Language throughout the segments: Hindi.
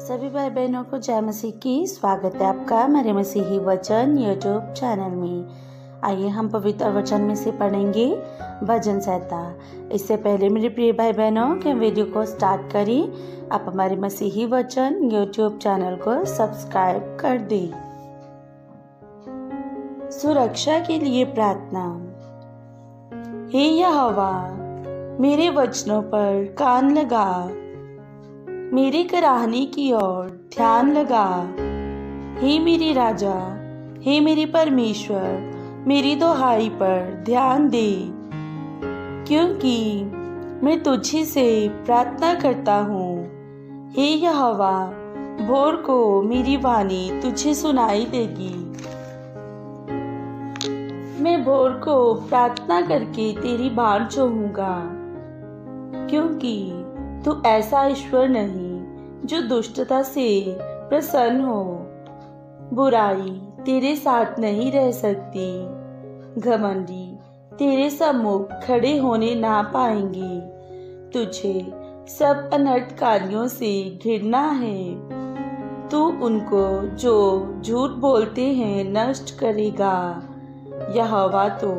सभी भाई बहनों को जय मसीह की स्वागत है आपका मेरे मसीही वचन यूट्यूब चैनल में। आइए हम पवित्र वचन में से पढ़ेंगे भजन संहिता। इससे पहले मेरे प्रिय भाई बहनों के वीडियो को स्टार्ट करें, आप हमारे मसीही वचन यूट्यूब चैनल को सब्सक्राइब कर दें। सुरक्षा के लिए प्रार्थना। हे यहोवा, मेरे वचनों पर कान लगा, मेरे कराहने की ओर ध्यान लगा। हे मेरे राजा, हे मेरे परमेश्वर, मेरी दुहाई पर ध्यान दे, क्योंकि मैं तुझे से प्रार्थना करता हूँ। हे यहोवा, भोर को मेरी वाणी तुझे सुनाई देगी। मैं भोर को प्रार्थना करके तेरी बाट जोहूंगा, क्योंकि तू ऐसा ईश्वर नहीं जो दुष्टता से प्रसन्न हो। बुराई तेरे साथ नहीं रह सकती, घमंडी तेरे सम्मुख खड़े होने ना पाएंगे। तुझे सब अनर्थकारियों से घृणा है। तू उनको जो झूठ बोलते हैं नष्ट करेगा। यहोवा तो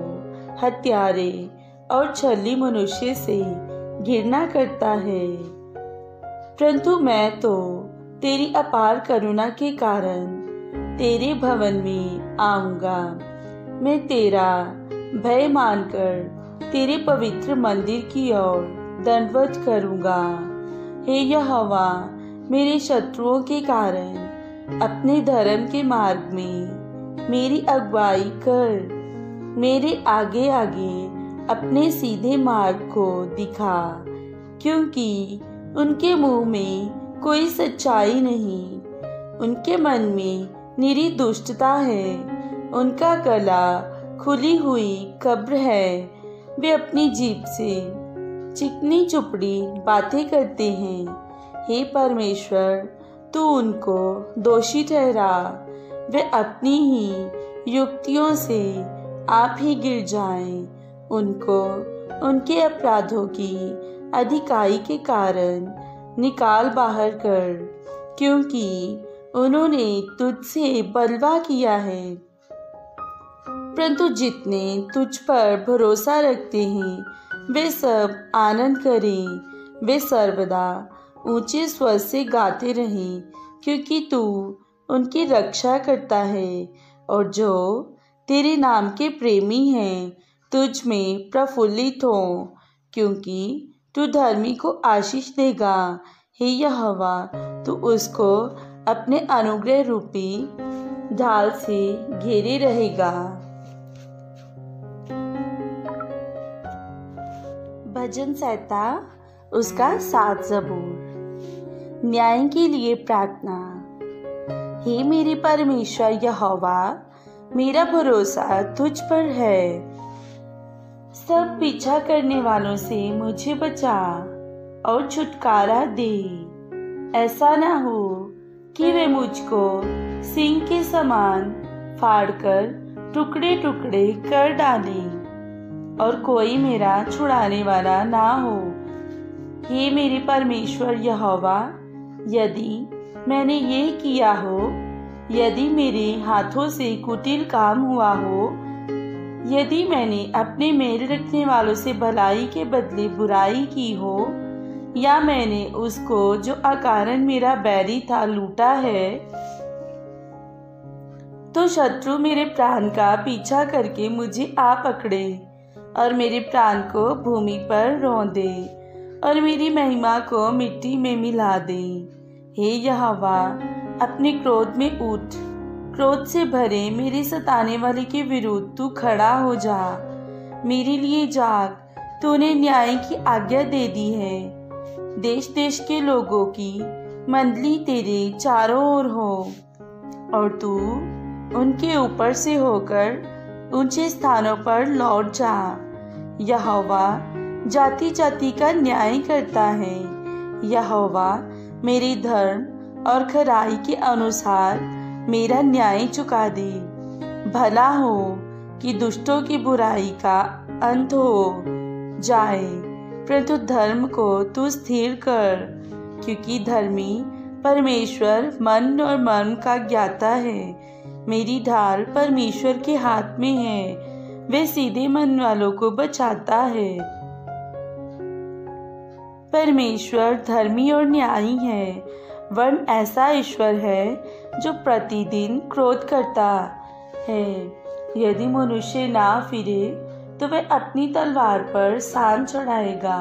हत्यारे और छली मनुष्य से घृणा करता है, परंतु मैं तो तेरी अपार करुणा के कारण तेरे भवन में आऊंगा। मैं तेरा भय मानकर तेरे पवित्र मंदिर की ओर दंडवत करूंगा। हे यहोवा, मेरे शत्रुओं के कारण अपने धर्म के मार्ग में मेरी अगुवाई कर। मेरे आगे आगे अपने सीधे मार्ग को दिखा, क्योंकि उनके मुंह में कोई सच्चाई नहीं। उनके मन में निरी दुष्टता है। उनका गला खुली हुई कब्र है। वे अपनी जीभ से चिकनी चुपड़ी बातें करते हैं। हे परमेश्वर, तू उनको दोषी ठहरा। वे अपनी ही युक्तियों से आप ही गिर जाएं। उनको उनके अपराधों की अधिकाई के कारण निकाल बाहर कर, क्योंकि उन्होंने तुझसे बलवा किया है। परंतु जितने तुझ पर भरोसा रखते हैं वे सब आनंद करें। वे सर्वदा ऊंचे स्वर से गाते रहें, क्योंकि तू उनकी रक्षा करता है। और जो तेरे नाम के प्रेमी हैं तुझ में प्रफुल्लित हो, क्योंकि तू धर्मी को आशीष देगा। हे यहोवा, तू उसको अपने अनुग्रह रूपी ढाल से घेरे रहेगा। भजन संहिता उसका 7 जबूर। न्याय के लिए प्रार्थना। हे मेरे परमेश्वर यहोवा, मेरा भरोसा तुझ पर है। सब पीछा करने वालों से मुझे बचा और छुटकारा दे। ऐसा ना हो कि वे मुझको सिंह के समान फाड़कर टुकड़े टुकड़े कर डालें और कोई मेरा छुड़ाने वाला ना हो। हे मेरे परमेश्वर यहोवा, यदि मैंने ये किया हो, यदि मेरे हाथों से कुटिल काम हुआ हो, यदि मैंने अपने मेल रखने वालों से भलाई के बदले बुराई की हो, या मैंने उसको जो अकारण मेरा बैरी था लूटा है, तो शत्रु मेरे प्राण का पीछा करके मुझे आ पकड़े और मेरे प्राण को भूमि पर रौंदे और मेरी महिमा को मिट्टी में मिला दे। हे यहोवा, अपने क्रोध में उठ। क्रोध से भरे मेरे सताने वाले के विरुद्ध तू खड़ा हो जा। मेरे लिए जाग, तूने न्याय की आज्ञा दे दी है। देश देश के लोगों की मंडली तेरे चारों ओर हो, और तू उनके ऊपर से होकर ऊंचे स्थानों पर लौट जा। यहोवा जाति जाति का न्याय करता है। यहोवा मेरे धर्म और खराई के अनुसार मेरा न्याय चुका दे। भला हो कि दुष्टों की बुराई का अंत हो जाए, परंतु धर्म को तू स्थिर कर, क्योंकि धर्मी परमेश्वर मन और मर्म का ज्ञाता है। मेरी ढाल परमेश्वर के हाथ में है, वे सीधे मन वालों को बचाता है। परमेश्वर धर्मी और न्यायी है, वरन ऐसा ईश्वर है जो प्रतिदिन क्रोध करता है। यदि मनुष्य ना फिरे तो वह अपनी तलवार पर सान चढ़ाएगा।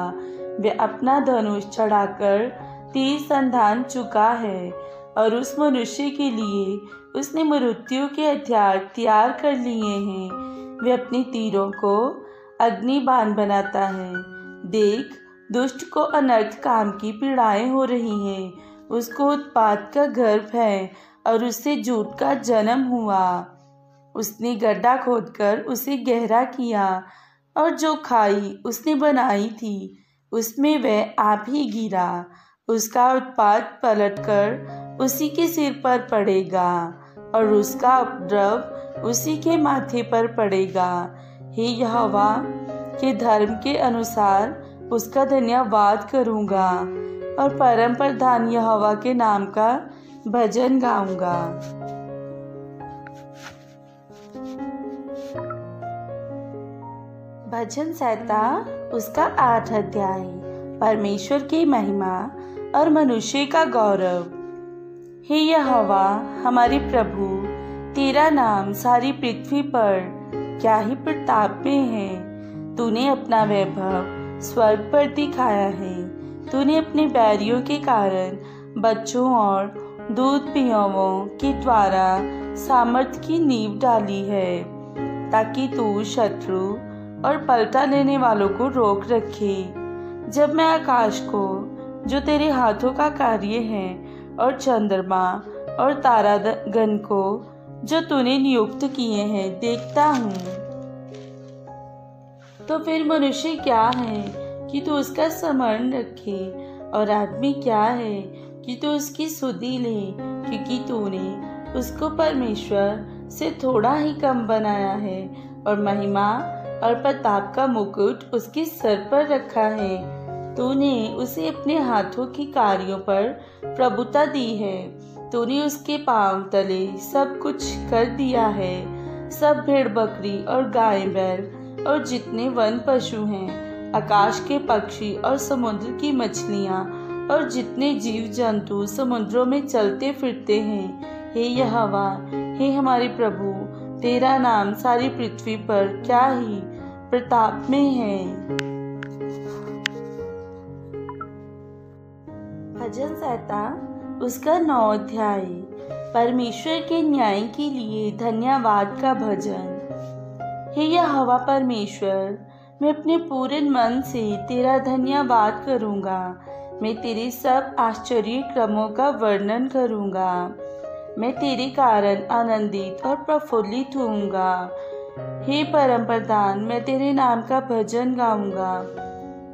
वह अपना धनुष चढ़ाकर तीर संधान चुका है और उस मनुष्य के लिए उसने मृत्यु के हथियार तैयार कर लिए हैं। वह अपने तीरों को अग्नि बाण बनाता है। देख, दुष्ट को अनर्थ काम की पीड़ाएं हो रही हैं। उसको उत्पात का गर्भ है और उससे झूठ का जन्म हुआ। उसने गड्ढा खोदकर उसे गहरा किया और जो खाई उसने बनाई थी उसमें वह आप ही गिरा। उसका उत्पात पलटकर उसी के सिर पर पड़ेगा और उसका उपद्रव उसी के माथे पर पड़ेगा। हे यहोवा के धर्म के अनुसार उसका धन्यवाद करूँगा और परम प्रधान यहोवा के नाम का भजन गाऊंगा। भजन संहिता उसका 8 अध्याय। परमेश्वर की महिमा और मनुष्य का गौरव। हे यहोवा हमारे प्रभु, तेरा नाम सारी पृथ्वी पर क्या ही प्रताप में है। तूने अपना वैभव स्वर्ग पर दिखाया है। तूने अपने बैरियों के कारण बच्चों और दूध पियाओं के द्वारा सामर्थ्य की नींव डाली है, ताकि तू शत्रु और पलटा लेने वालों को रोक रखे। जब मैं आकाश को, जो तेरे हाथों का कार्य है, और चंद्रमा और तारागण को, जो तूने नियुक्त किए हैं, देखता हूँ, तो फिर मनुष्य क्या है कि तू उसका स्मरण रखे, और आदमी क्या है कि तू उसकी सुधि ले, क्योंकि तूने उसको परमेश्वर से थोड़ा ही कम बनाया है और महिमा और प्रताप का मुकुट उसके सर पर रखा है। तूने उसे अपने हाथों के कार्यों पर प्रभुता दी है। तूने उसके पांव तले सब कुछ कर दिया है। सब भेड़ बकरी और गाय बैल और जितने वन पशु हैं, आकाश के पक्षी और समुद्र की मछलियाँ और जितने जीव जंतु समुद्रों में चलते फिरते हैं। हे यहोवा, हे हमारे प्रभु, तेरा नाम सारी पृथ्वी पर क्या ही प्रताप में है। भजन संहिता उसका 9 अध्याय। परमेश्वर के न्याय के लिए धन्यवाद का भजन। हे यहोवा परमेश्वर, मैं अपने पूरे मन से तेरा धन्यवाद करूँगा। मैं तेरे सब आश्चर्य क्रमों का वर्णन करूँगा। मैं तेरे कारण आनंदित और प्रफुल्लित होऊंगा। हे परम प्रधान, मैं तेरे नाम का भजन गाऊंगा।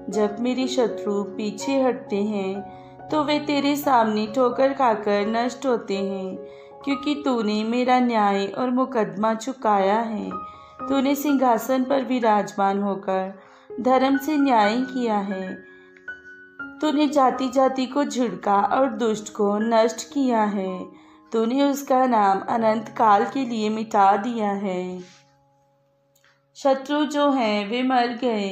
जब मेरे शत्रु पीछे हटते हैं तो वे तेरे सामने ठोकर खाकर नष्ट होते हैं, क्योंकि तूने मेरा न्याय और मुकदमा चुकाया है। तूने सिंहासन पर विराजमान होकर धर्म से न्याय किया है। तूने जाति जाति को झिड़का और दुष्ट को नष्ट किया है। तूने उसका नाम अनंत काल के लिए मिटा दिया है। शत्रु जो हैं वे मर गए,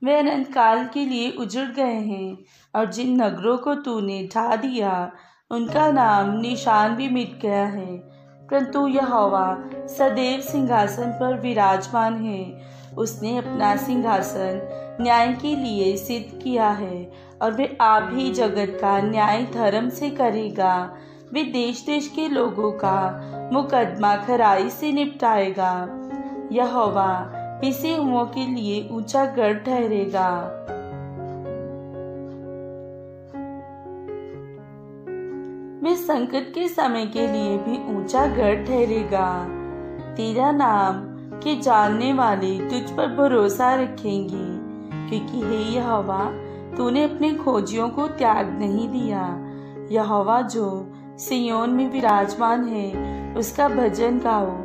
वे अनंत काल के लिए उजड़ गए हैं, और जिन नगरों को तूने ढा दिया उनका नाम निशान भी मिट गया है। परंतु यहोवा सदैव सिंहासन पर विराजमान है। उसने अपना सिंहासन न्याय के लिए सिद्ध किया है, और वे आप ही जगत का न्याय धर्म से करेगा। वे देश देश के लोगों का मुकदमा खराई से निपटाएगा। यहोवा पिसे हुओं के लिए ऊंचा गढ़ ठहरेगा। वे संकट के समय के लिए भी ऊंचा गढ़ ठहरेगा। तेरा नाम के जानने वाले तुझ पर भरोसा रखेंगे, क्योंकि हे यहोवा, तूने अपने खोजियों को त्याग नहीं दिया। यहोवा जो सिय्योन में विराजमान है, उसका भजन गाओ।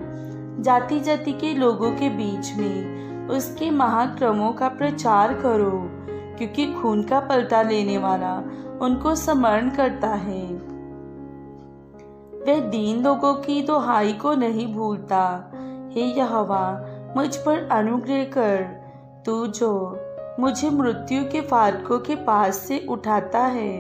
जाति जाति के लोगों के बीच में उसके महाक्रमों का प्रचार करो, क्योंकि खून का पलटा लेने वाला उनको स्मरण करता है। वह दीन लोगों की दुहाई को नहीं भूलता। हे यहोवा, मुझ पर अनुग्रह कर। तू जो मुझे मृत्यु के फाटकों के पास से उठाता है,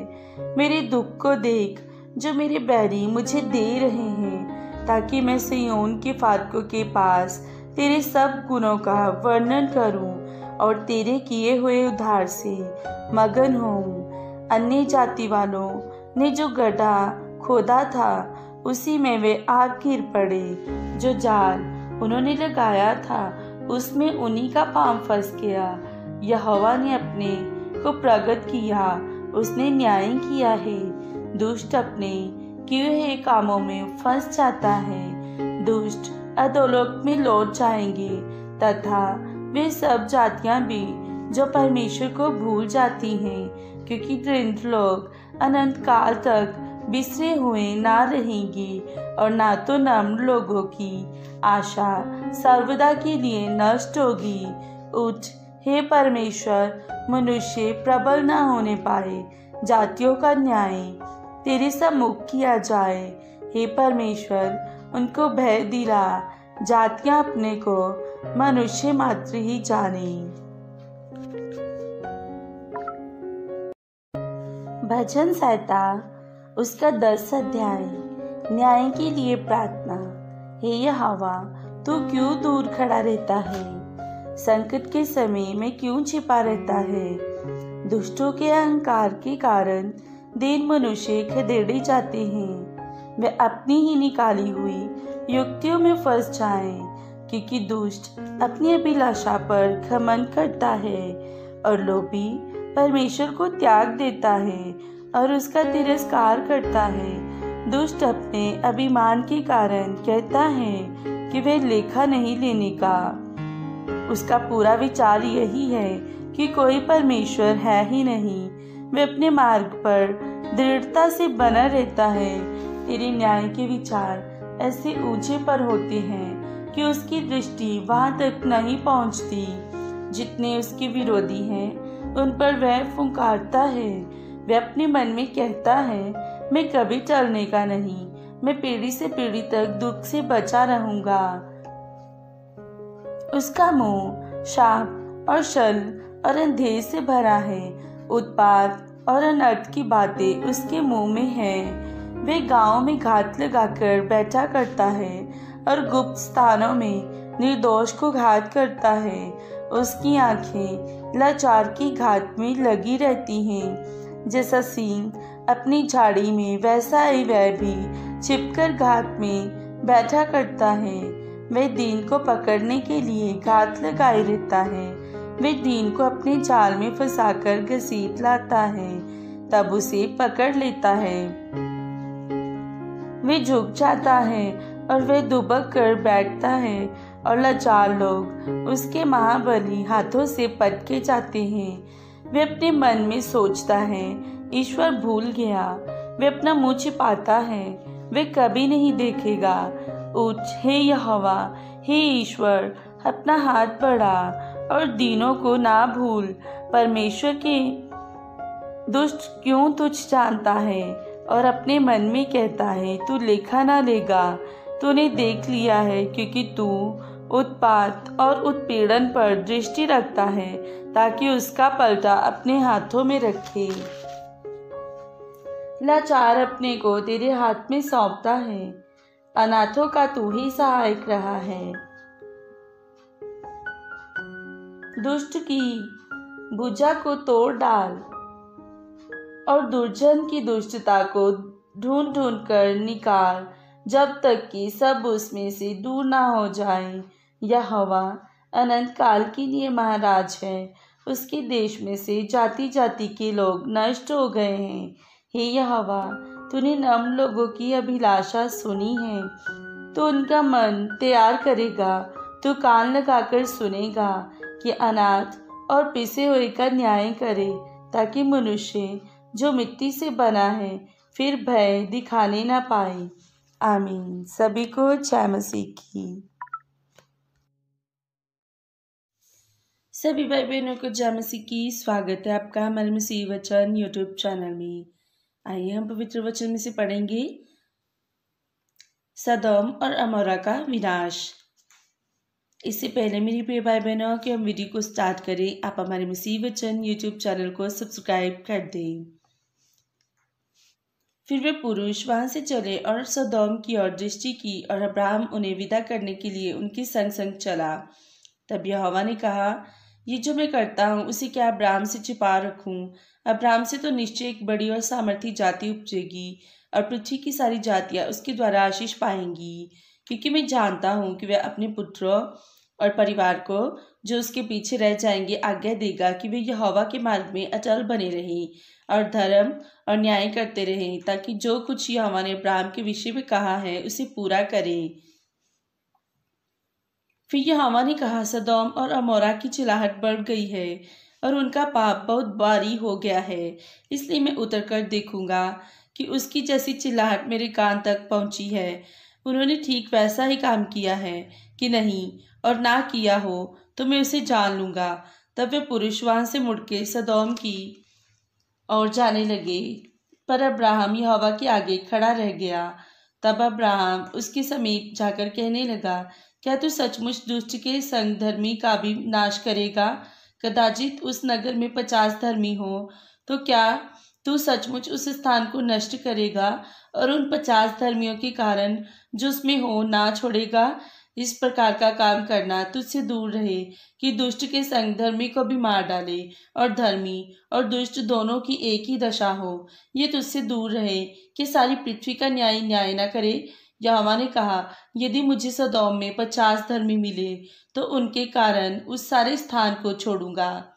मेरे दुख को देख जो मेरे बैरी मुझे दे रहे हैं, ताकि मैं सिय्योन के फाटकों के पास तेरे सब गुणों का वर्णन करूं और तेरे किए हुए उद्धार से मगन होऊं। अन्य जाति वालों ने जो गड्ढा खोदा था, उसी में वे आग गिर पड़े। जो जाल उन्होंने लगाया था, उसमें उन्हीं का पांव फंस गया। यहोवा ने अपने को प्रगट किया, उसने न्याय किया है। दुष्ट अपने किए हुए कामों में फंस जाता है। दुष्ट अधोलोक में लौट जाएंगे, तथा वे सब जातियां भी जो परमेश्वर को भूल जाती हैं, क्योंकि दरिद्र लोग अनंत काल तक बिसरे हुए ना रहेंगे, और ना तो नम्र लोगों की आशा सर्वदा के लिए नष्ट होगी। उठ हे परमेश्वर, मनुष्य प्रबल न होने पाए। जातियों का न्याय तेरे सम्मुख किया जाए। हे परमेश्वर, उनको भय दिला। जातियां अपने को मनुष्य मात्र ही जाने। भजन संहिता उसका 10 अध्याय। न्याय के लिए प्रार्थना। हे यहोवा, तू क्यों दूर खड़ा रहता है? संकट के समय में क्यों छिपा रहता है? दुष्टों के अहंकार के कारण दीन मनुष्य खदेड़े जाते हैं। वे अपनी ही निकाली हुई युक्तियों में फंस जाएं, क्योंकि दुष्ट अपनी अभिलाषा पर घमंड करता है और लोभी परमेश्वर को त्याग देता है और उसका तिरस्कार करता है। दुष्ट अपने अभिमान के कारण कहता है कि वह लेखा नहीं लेने का। उसका पूरा विचार यही है कि कोई परमेश्वर है ही नहीं। वह अपने मार्ग पर दृढ़ता से बना रहता है। तेरे न्याय के विचार ऐसे ऊंचे पर होते हैं कि उसकी दृष्टि वहां तक नहीं पहुंचती। जितने उसके विरोधी हैं, उन पर वह फुंकारता है। वह अपने मन में कहता है, मैं कभी टलने का नहीं, मैं पीढ़ी से पीढ़ी तक दुख से बचा रहूंगा। उसका मुंह शाप और छल और अंधेर से भरा है। उत्पात और अनर्थ की बातें उसके मुंह में हैं। वे गांव में घात लगाकर बैठा करता है और गुप्त स्थानों में निर्दोष को घात करता है। उसकी आंखें लाचार की घात में लगी रहती हैं। जैसा सींग अपनी झाड़ी में, वैसा ही वह भी छिपकर घात में बैठा करता है। वह दीन को पकड़ने के लिए घात लगाए रहता है। वह दीन को अपने जाल में फंसाकर घसीट लाता है, तब उसे पकड़ लेता है। वह झुक जाता है और वह दुबक कर बैठता है, और लाचार लोग उसके महाबली हाथों से पटके जाते हैं। वह अपने मन में सोचता है, ईश्वर भूल गया। वह अपना मुंह छिपाता है, वह कभी नहीं देखेगा। उठ हे यहोवा, हे ईश्वर, अपना हाथ बढ़ा और दीनों को ना भूल। परमेश्वर के दुष्ट क्यों तुझ जानता है और अपने मन में कहता है, तू लेखा ना लेगा। तूने देख लिया है, क्योंकि तू उत्पात और उत्पीड़न पर दृष्टि रखता है, ताकि उसका पलटा अपने हाथों में रखे। लाचार अपने को तेरे हाथ में सौंपता है, अनाथों का तू ही सहायक रहा है। दुष्ट की भुजा को तोड़ डाल और दुर्जन की दुष्टता को ढूंढ ढूंढ कर निकाल, जब तक कि सब उसमें से दूर ना हो जाए। यहोवा अनंत काल के लिए महाराज है। उसके देश में से जाति जाति के लोग नष्ट हो गए हैं। हे यहोवा, तूने नम्र लोगों की अभिलाषा सुनी है, तो उनका मन तैयार करेगा। तू कान लगाकर सुनेगा कि अनाथ और पिसे हुए का न्याय करे, ताकि मनुष्य जो मिट्टी से बना है फिर भय दिखाने ना पाए। आमीन। सभी को जय मसीह की। सभी भाई बहनों को जय मसीह की। स्वागत है आपका हमारे मसीह वचन यूट्यूब चैनल में। आइए हम पवित्र वचन में से पढ़ेंगे सदोम और अमोरा का विनाश। इससे पहले मेरी प्रिय भाई बहनों कि हम वीडियो को स्टार्ट करें, आप हमारे मसीह वचन यूट्यूब चैनल को सब्सक्राइब कर दें। फिर वे पुरुष वहां से चले और सदोम की ओर दृष्टि की, और अब्राहम उन्हें विदा करने के लिए उनके संग संग चला। तब यहोवा ने कहा, ये जो मैं करता हूँ उसे क्या अब्राहम से छिपा रखूं? अब्राहम से तो निश्चय एक बड़ी और सामर्थी जाति उपजेगी, और पृथ्वी की सारी जातियां उसके द्वारा आशीष पाएंगी। क्योंकि मैं जानता हूँ कि वह अपने पुत्रों और परिवार को जो उसके पीछे रह जाएंगे आज्ञा देगा कि वे यहोवा के मार्ग में अचल बने रहें और धर्म और न्याय करते रहें, ताकि जो कुछ यहोवा ने अब्राहम के विषय में कहा है उसे पूरा करें। फिर यहोवा ने कहा, सदोम और अमोरा की चिल्लाहट बढ़ गई है और उनका पाप बहुत भारी हो गया है, इसलिए मैं उतरकर देखूंगा कि उसकी जैसी चिल्लाहट मेरे कान तक पहुंची है। उन्होंने ठीक वैसा ही काम किया है कि नहीं, और ना किया हो तो मैं उसे जान लूंगा। तब वे पुरुष वहां से मुड़के सदोम की ओर जाने लगे, पर अब्राहम यहोवा के आगे खड़ा रह गया। तब अब्राहम उसके समीप जाकर कहने लगा, क्या तू सचमुच दुष्ट के संग धर्मी का भी नाश करेगा? कदाचित उस नगर में 50 धर्मी हो, तो क्या तू सचमुच उस स्थान को नष्ट करेगा और उन 50 धर्मियों के कारण जो उसमें हो ना छोड़ेगा? इस प्रकार का काम करना तुझसे दूर रहे कि दुष्ट के संग धर्मी को भी मार डाले और धर्मी और दुष्ट दोनों की एक ही दशा हो। ये तुझसे दूर रहे कि सारी पृथ्वी का न्याय न करे। यहोवा ने कहा, यदि मुझे सदोम में 50 धर्मी मिले तो उनके कारण उस सारे स्थान को छोड़ूंगा।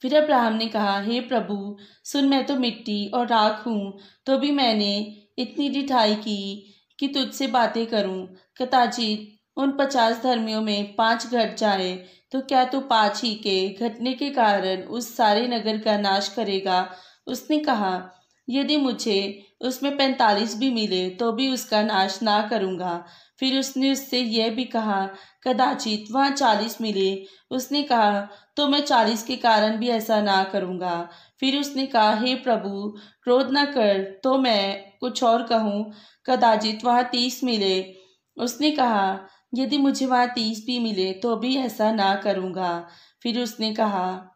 फिर अब्राहम ने कहा, हे प्रभु सुन, मैं तो मिट्टी और राख हूँ, तो भी मैंने इतनी ढिठाई की कि तुझसे बातें करूं। कदाचित उन 50 धर्मियों में 5 घट जाए, तो क्या तू 5 ही के घटने के कारण उस सारे नगर का नाश करेगा? उसने कहा, यदि मुझे उसमें 45 भी मिले तो भी उसका नाश ना करूंगा। फिर उसने उससे यह भी कहा, कदाचित वहाँ 40 मिले। उसने कहा, तो मैं 40 के कारण भी ऐसा ना करूंगा। फिर उसने कहा, हे प्रभु क्रोध न कर, तो मैं कुछ और कहूँ, कदाचित वहाँ 30 मिले। उसने कहा, यदि मुझे वहाँ 30 भी मिले तो भी ऐसा ना करूंगा। फिर उसने कहा,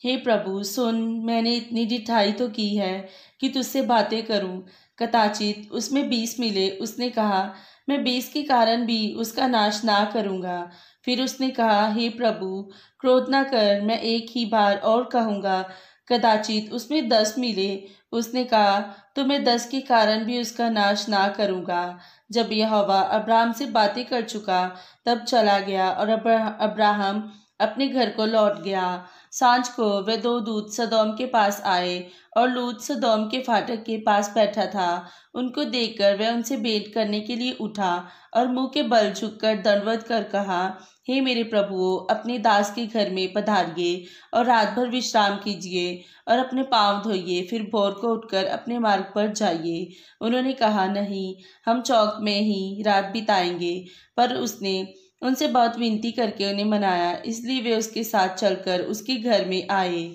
हे प्रभु सुन, मैंने इतनी ढिठाई तो की है कि तुझसे बातें करूं। कदाचित उसमें 20 मिले। उसने कहा, मैं 20 के कारण भी उसका नाश ना करूंगा। फिर उसने कहा, हे प्रभु क्रोध ना कर, मैं एक ही बार और कहूंगा, कदाचित उसमें 10 मिले। उसने कहा, तो मैं 10 के कारण भी उसका नाश ना करूंगा। जब यहोवा अब्राहम से बातें कर चुका तब चला गया, और अब्राहम अपने घर को लौट गया। सांझ को वे 2 दूत सदोम के पास आए, और लूत सदोम के फाटक के पास बैठा था। उनको देखकर वह उनसे भेंट करने के लिए उठा और मुंह के बल झुककर दंडवत कर कहा, हे मेरे प्रभुओं, अपने दास के घर में पधारिए और रात भर विश्राम कीजिए और अपने पांव धोइए, फिर भोर को उठकर अपने मार्ग पर जाइए। उन्होंने कहा, नहीं, हम चौक में ही रात बिताएंगे। पर उसने उनसे बहुत विनती करके उन्हें मनाया, इसलिए वे उसके साथ चलकर उसके घर में आए,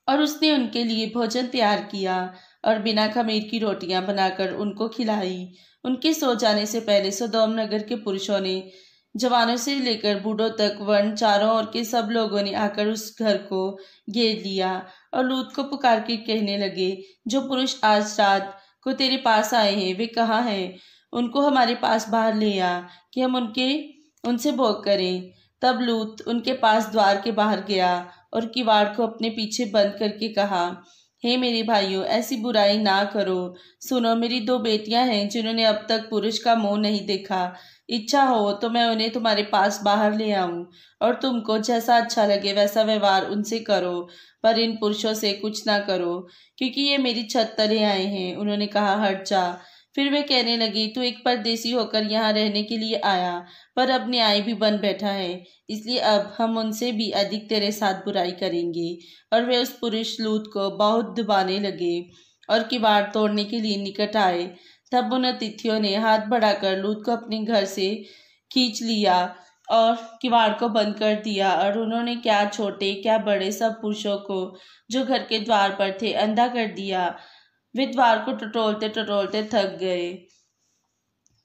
और उसने उनके लिए भोजन तैयार किया और बिना खमीर की रोटियां बनाकर उनको खिलाई। उनके सो जाने से पहले सदोम नगर के पुरुषों ने, जवानों से लेकर बूढ़ों तक, वर्ण चारों ओर के सब लोगों ने आकर उस घर को घेर लिया और लूत को पुकार के कहने लगे, जो पुरुष आज रात को तेरे पास आए हैं वे कहाँ हैं? उनको हमारे पास बाहर ले आ कि हम उनसे भोग करें। तब लूत उनके पास द्वार के बाहर गया और किवाड़ को अपने पीछे बंद करके कहा, हे मेरे भाइयों, ऐसी बुराई ना करो। सुनो, मेरी 2 बेटियां हैं जिन्होंने अब तक पुरुष का मुंह नहीं देखा। इच्छा हो तो मैं उन्हें तुम्हारे पास बाहर ले आऊं, और तुमको जैसा अच्छा लगे वैसा व्यवहार उनसे करो, पर इन पुरुषों से कुछ ना करो, क्योंकि ये मेरी छत तले आए हैं। उन्होंने कहा, हट जा। फिर वे कहने लगी, तू एक परदेसी होकर यहाँ रहने के लिए आया, पर अब न्याय भी बन बैठा है, इसलिए अब हम उनसे भी अधिक तेरे साथ बुराई करेंगे। और वे उस पुरुष लूत को बहुत दबाने लगे और किवाड़ तोड़ने के लिए निकट आए। तब उन अतिथियों ने हाथ बढ़ाकर लूत को अपने घर से खींच लिया और किवाड़ को बंद कर दिया, और उन्होंने क्या छोटे क्या बड़े सब पुरुषों को जो घर के द्वार पर थे अंधा कर दिया। वे द्वार को टटोलते टटोलते थक गए।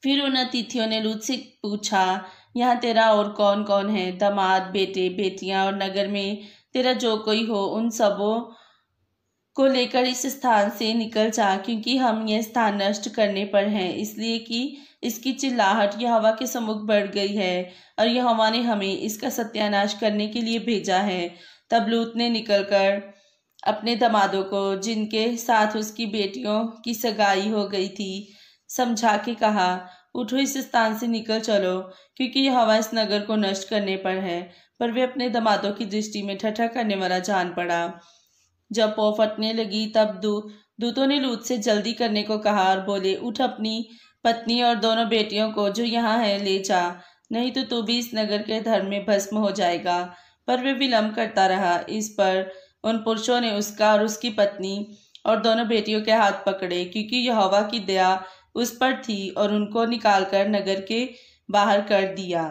फिर उन अतिथियों ने लूत से पूछा, यहाँ तेरा और कौन कौन है? दामाद, बेटे, बेटियां और नगर में तेरा जो कोई हो, उन सबों को लेकर इस स्थान से निकल जा, क्योंकि हम यह स्थान नष्ट करने पर हैं, इसलिए कि इसकी चिल्लाहट यहोवा के सम्मुख बढ़ गई है और यहोवा ने हमें इसका सत्यानाश करने के लिए भेजा है। तब लूत ने निकलकर अपने दामादों को, जिनके साथ उसकी बेटियों की सगाई हो गई थी, समझा के कहा, उठो, इस स्थान से निकल चलो, क्योंकि यहोवा इस नगर को नष्ट करने पर है। पर वे अपने दामादों की दृष्टि में ठट्ठा करने वाला जान पड़ा। जब पौ फटने लगी तब दूतों ने लूत से जल्दी करने को कहा और बोले, उठ, अपनी पत्नी और दोनों बेटियों को जो यहाँ है ले जा, नहीं तो तू भी इस नगर के धर्म में भस्म हो जाएगा। पर वे विलम्ब करता रहा। इस पर उन पुरुषों ने उसका और उसकी पत्नी और दोनों बेटियों के हाथ पकड़े, क्योंकि यहोवा की दया उस पर थी, और उनको निकालकर नगर के बाहर कर दिया।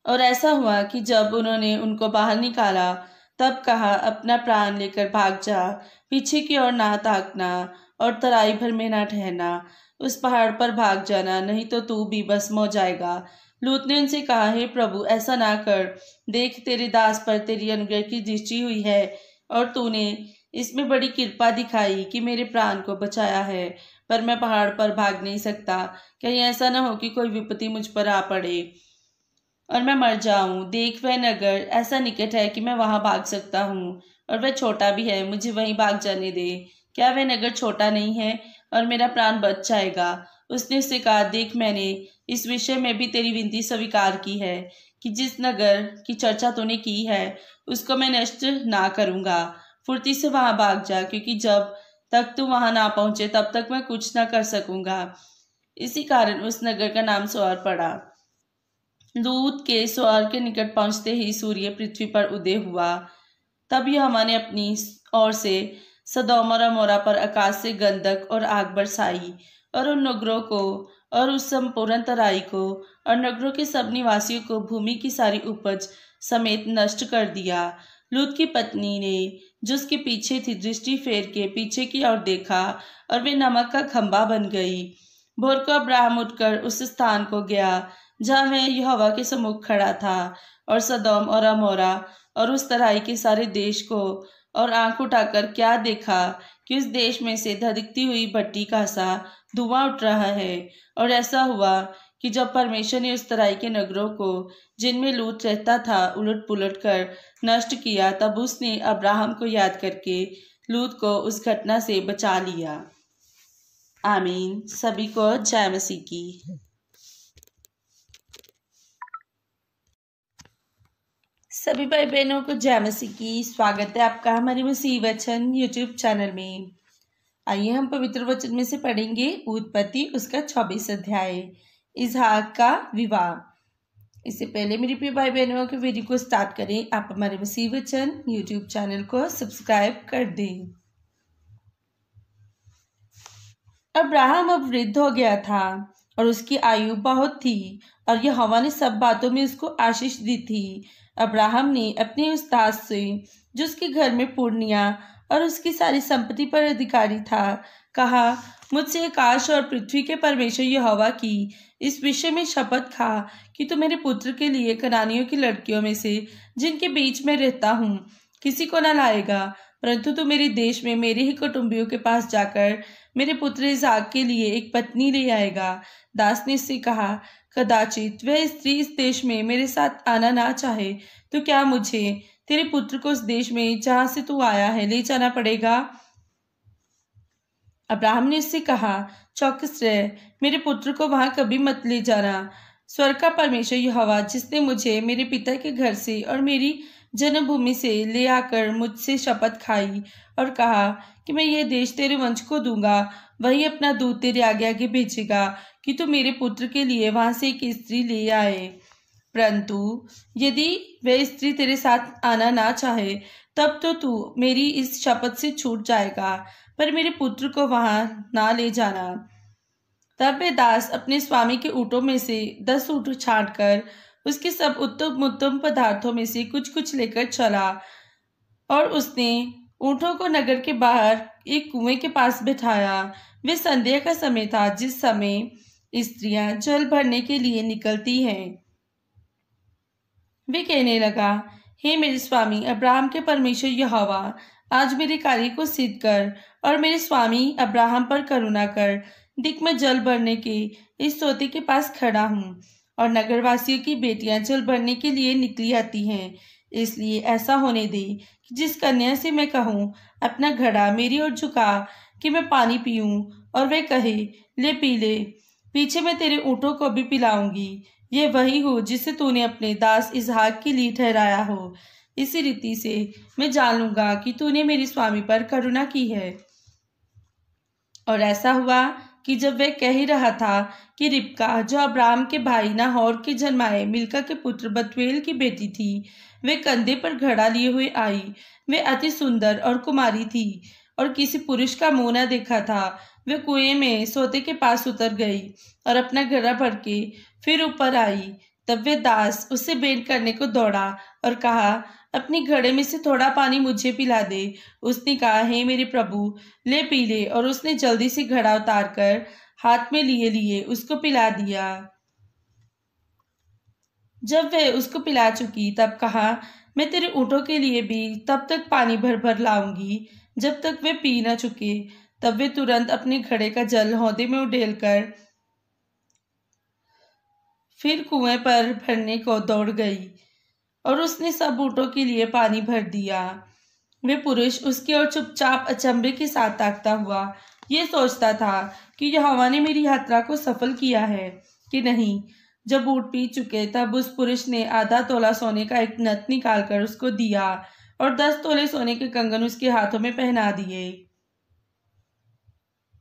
और ऐसा हुआ कि जब उन्होंने उनको बाहर निकाला तब कहा, अपना प्राण लेकर भाग जा, पीछे की ओर ना ताकना और तराई भर में ना ठहरना, उस पहाड़ पर भाग जाना, नहीं तो तू भी भस्म हो जाएगा। लूत ने उनसे कहा, हे प्रभु, ऐसा ना कर, देख, तेरे दास पर तेरी अनुग्रह की दृष्टि हुई है और तूने इसमें बड़ी कृपा दिखाई कि मेरे प्राण को बचाया है, पर मैं पहाड़ पर भाग नहीं सकता, कहीं ऐसा न हो कि कोई विपत्ति मुझ पर आ पड़े और मैं मर जाऊं। देख, वह नगर ऐसा निकट है कि मैं वहां भाग सकता हूँ, और वह छोटा भी है, मुझे वहीं भाग जाने दे। क्या वह नगर छोटा नहीं है और मेरा प्राण बच जाएगा? उसने उससे कहा, देख, मैंने इस विषय में भी तेरी विनती स्वीकार की है कि जिस नगर की चर्चा तूने की है उसको मैं नष्ट ना करूंगा। फुर्ती से वहां भाग जा, क्योंकि जब तक तू वहां ना पहुंचे तब तक मैं कुछ ना कर सकूंगा। इसी कारण उस नगर का नाम सोअर पड़ा। लूत के सोअर के निकट पहुंचते ही सूर्य पृथ्वी पर उदय हुआ। तब यहोवा ने अपनी ओर से सदोम और अमोरा पर आकाश से गंधक और आग बरसाई और उन नगरों को और उस संपूर्ण तराई को और नगरों के सब निवासियों को भूमि की सारी उपज समेत नष्ट कर दिया। लूत की पत्नी ने जो उसके पीछे थी दृष्टि फेर के पीछे की ओर देखा और वे नमक का खंभा बन गई। भोर को अब्राहम उठकर उस स्थान को गया जहाँ वह यहोवा के सम्मुख खड़ा था, और सदोम और अमोरा और उस तराई के सारे देश को, और आंख उठाकर क्या देखा कि उस देश में से धधकती हुई भट्टी का सा धुआं उठ रहा है। और ऐसा हुआ कि जब परमेश्वर ने उस तराई के नगरों को जिनमें लूत रहता था उलट पुलट कर नष्ट किया, तब उसने अब्राहम को याद करके लूत को उस घटना से बचा लिया। आमीन। सभी को जय मसीह की। सभी भाई बहनों को जय मसीह की। स्वागत है आपका हमारे मसीह वचन यूट्यूब चैनल में। आइए हम पवित्र वचन में से पढ़ेंगे उत्पत्ति उसका 26 अध्याय, इसहाक का विवाह। इससे पहले मेरी प्रिय भाई बहनों के वीडियो को स्टार्ट करें, आप हमारे मसीह वचन यूट्यूब चैनल को सब्सक्राइब कर दें। अब्राहम अब वृद्ध हो गया था और उसकी आयु बहुत थी, और यहोवा ने सब बातों में उसको आशीष दी थी। अब्राहम ने अपने उस दास से जो उसके घर में पुरनिया और उसकी सारी संपत्ति पर अधिकारी था कहा, मुझसे आकाश और पृथ्वी के परमेश्वर यहोवा की इस विषय में शपथ खा कि तू मेरे पुत्र के लिए कनानियों की लड़कियों में से जिनके बीच में रहता हूँ किसी को न लाएगा, परंतु तू मेरे देश में मेरे ही कुटुंबियों के पास जाकर मेरे पुत्र इसहाक के लिए एक पत्नी ले आएगा। दास ने उससे कहा, कदाचित वह स्त्री इस देश में मेरे साथ आना ना चाहे तो क्या मुझे तेरे पुत्र को उस देश में जहां से तू आया है ले जाना पड़ेगा? अब्राहम ने उससे कहा, चौकस रह, मेरे पुत्र को वहां कभी मत ले जाना। स्वर्ग का परमेश्वर यहोवा जिसने मुझे मेरे पिता के घर से और मेरी जन्मभूमि से ले आकर मुझसे शपथ खाई और कहा कि मैं यह देश तेरे वंश को दूंगा, वही अपना दूत तेरे आगे आगे भेजेगा कि तू मेरे पुत्र के लिए वहां से एक स्त्री ले आए। परंतु यदि वह स्त्री तेरे साथ आना ना चाहे तब तो तू मेरी इस शपथ से छूट जाएगा, पर मेरे पुत्र को वहां ना ले जाना। तब वह दास अपने स्वामी के ऊँटों में से 10 ऊँट छांटकर उसके सब उत्तम उत्तम पदार्थों में से कुछ कुछ लेकर चला, और उसने ऊँटों को नगर के बाहर एक कुएं के पास बिठाया। वे संध्या का समय था, जिस समय स्त्रियां जल भरने के लिए निकलती हैं। वे कहने लगा, हे मेरे स्वामी अब्राहम के परमेश्वर यहोवा, आज मेरे कार्य को सिद्ध कर और मेरे स्वामी अब्राहम पर करुणा कर। देख, मैं जल भरने के इस सोते के पास खड़ा हूँ और नगरवासियों की बेटियां जल भरने के लिए निकली आती हैं। इसलिए ऐसा होने दे कि जिस कन्या से मैं कहूँ अपना घड़ा मेरी ओर झुका कि मैं पानी पीऊँ, और वे कहे ले पी ले, पीछे मैं तेरे ऊँटों को भी पिलाऊंगी। ये वही हो जिसे तूने अपने दास इसहाक के लिए ठहराया हो। इसी रीति से मैं जान लूंगा कि तूने मेरे स्वामी पर करुणा की है। और ऐसा हुआ कि जब वह कह ही रहा था कि रिबका, जो अब्राहम के भाई नाहोर के जन्माए मिल्का के पुत्र बतूएल की बेटी थी, वे कंधे पर घड़ा लिए हुए आई। वे अति सुंदर और कुमारी थी और किसी पुरुष का मुंह न देखा था। वे कुएं में सोते के पास उतर गई और अपना घड़ा भर के फिर ऊपर आई। तब वे दास उससे भेंट करने को दौड़ा और कहा, अपनी घड़े में से थोड़ा पानी मुझे पिला दे। उसने कहा, हे मेरे प्रभु, ले पी ले। और उसने जल्दी से घड़ा उतार कर हाथ में लिए लिए उसको पिला दिया। जब वह उसको पिला चुकी तब कहा, मैं तेरे ऊँटों के लिए भी तब तक पानी भर भर लाऊंगी जब तक वे पी न चुके। तब वे तुरंत अपने घड़े का जल हौदे में उड़ेलकर फिर कुएं पर भरने को दौड़ गई और उसने सब ऊँटों के लिए पानी भर दिया। वे पुरुष उसकी ओर चुपचाप अचंभे के साथ ताकता हुआ ये सोचता था कि यहोवा ने मेरी यात्रा को सफल किया है कि नहीं। जब ऊँट पी चुके तब उस पुरुष ने आधा तोला सोने का एक नत्थ निकालकर उसको दिया और 10 तोले सोने के कंगन उसके हाथों में पहना दिए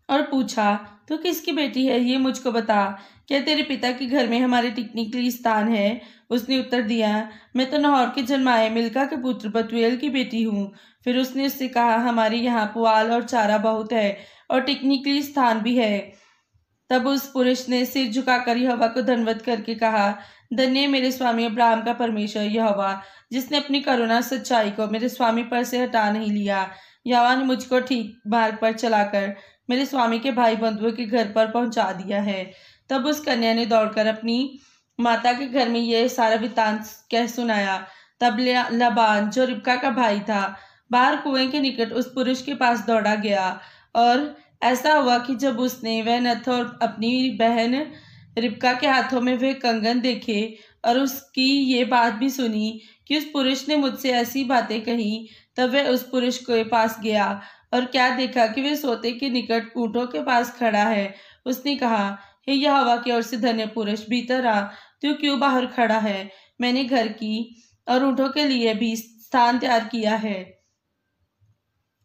और पूछा, तू किसकी बेटी है, ये मुझको बता। क्या तेरे पिता के घर में हमारे टिकने के लिए स्थान है? उसने उत्तर दिया, मैं तो नाहोर के जन्माए मिल्का के पुत्र बतूएल की बेटी हूँ। फिर उसने उससे कहा, हमारे यहाँ पुआल और चारा बहुत है और टिकने के लिए स्थान भी है। तब उस पुरुष ने सिर झुकाकर यहोवा को धन्यवाद करके कहा, धन्य मेरे स्वामी अब्राहम का परमेश्वर यहोवा, जिसने अपनी करुणा सच्चाई को मेरे स्वामी पर से हटा नहीं लिया। यहोवा ने मुझको ठीक मार्ग पर चलाकर मेरे स्वामी के भाई बंधुओं के घर पर पहुंचा दिया है। तब उस कन्या ने दौड़कर अपनी माता के घर में यह सारा वृत्तांत कह सुनाया। तब लाबान, जो रिबका का भाई था, बाहर कुएं के निकट उस पुरुष के पास दौड़ा गया। और ऐसा हुआ कि जब उसने वह नत्थ और अपनी बहन रिबका के हाथों में वे कंगन देखे और उसकी ये बात भी सुनी कि उस पुरुष ने मुझसे ऐसी बातें कही, तब वह उस पुरुष के पास गया और क्या देखा कि वे सोते के निकट ऊँटों के पास खड़ा है। उसने कहा, हे यहोवा की ओर से धन्य पुरुष, भीतर आ, तू क्यों बाहर खड़ा है? मैंने घर की और ऊँटों के लिए भी स्थान तैयार किया है।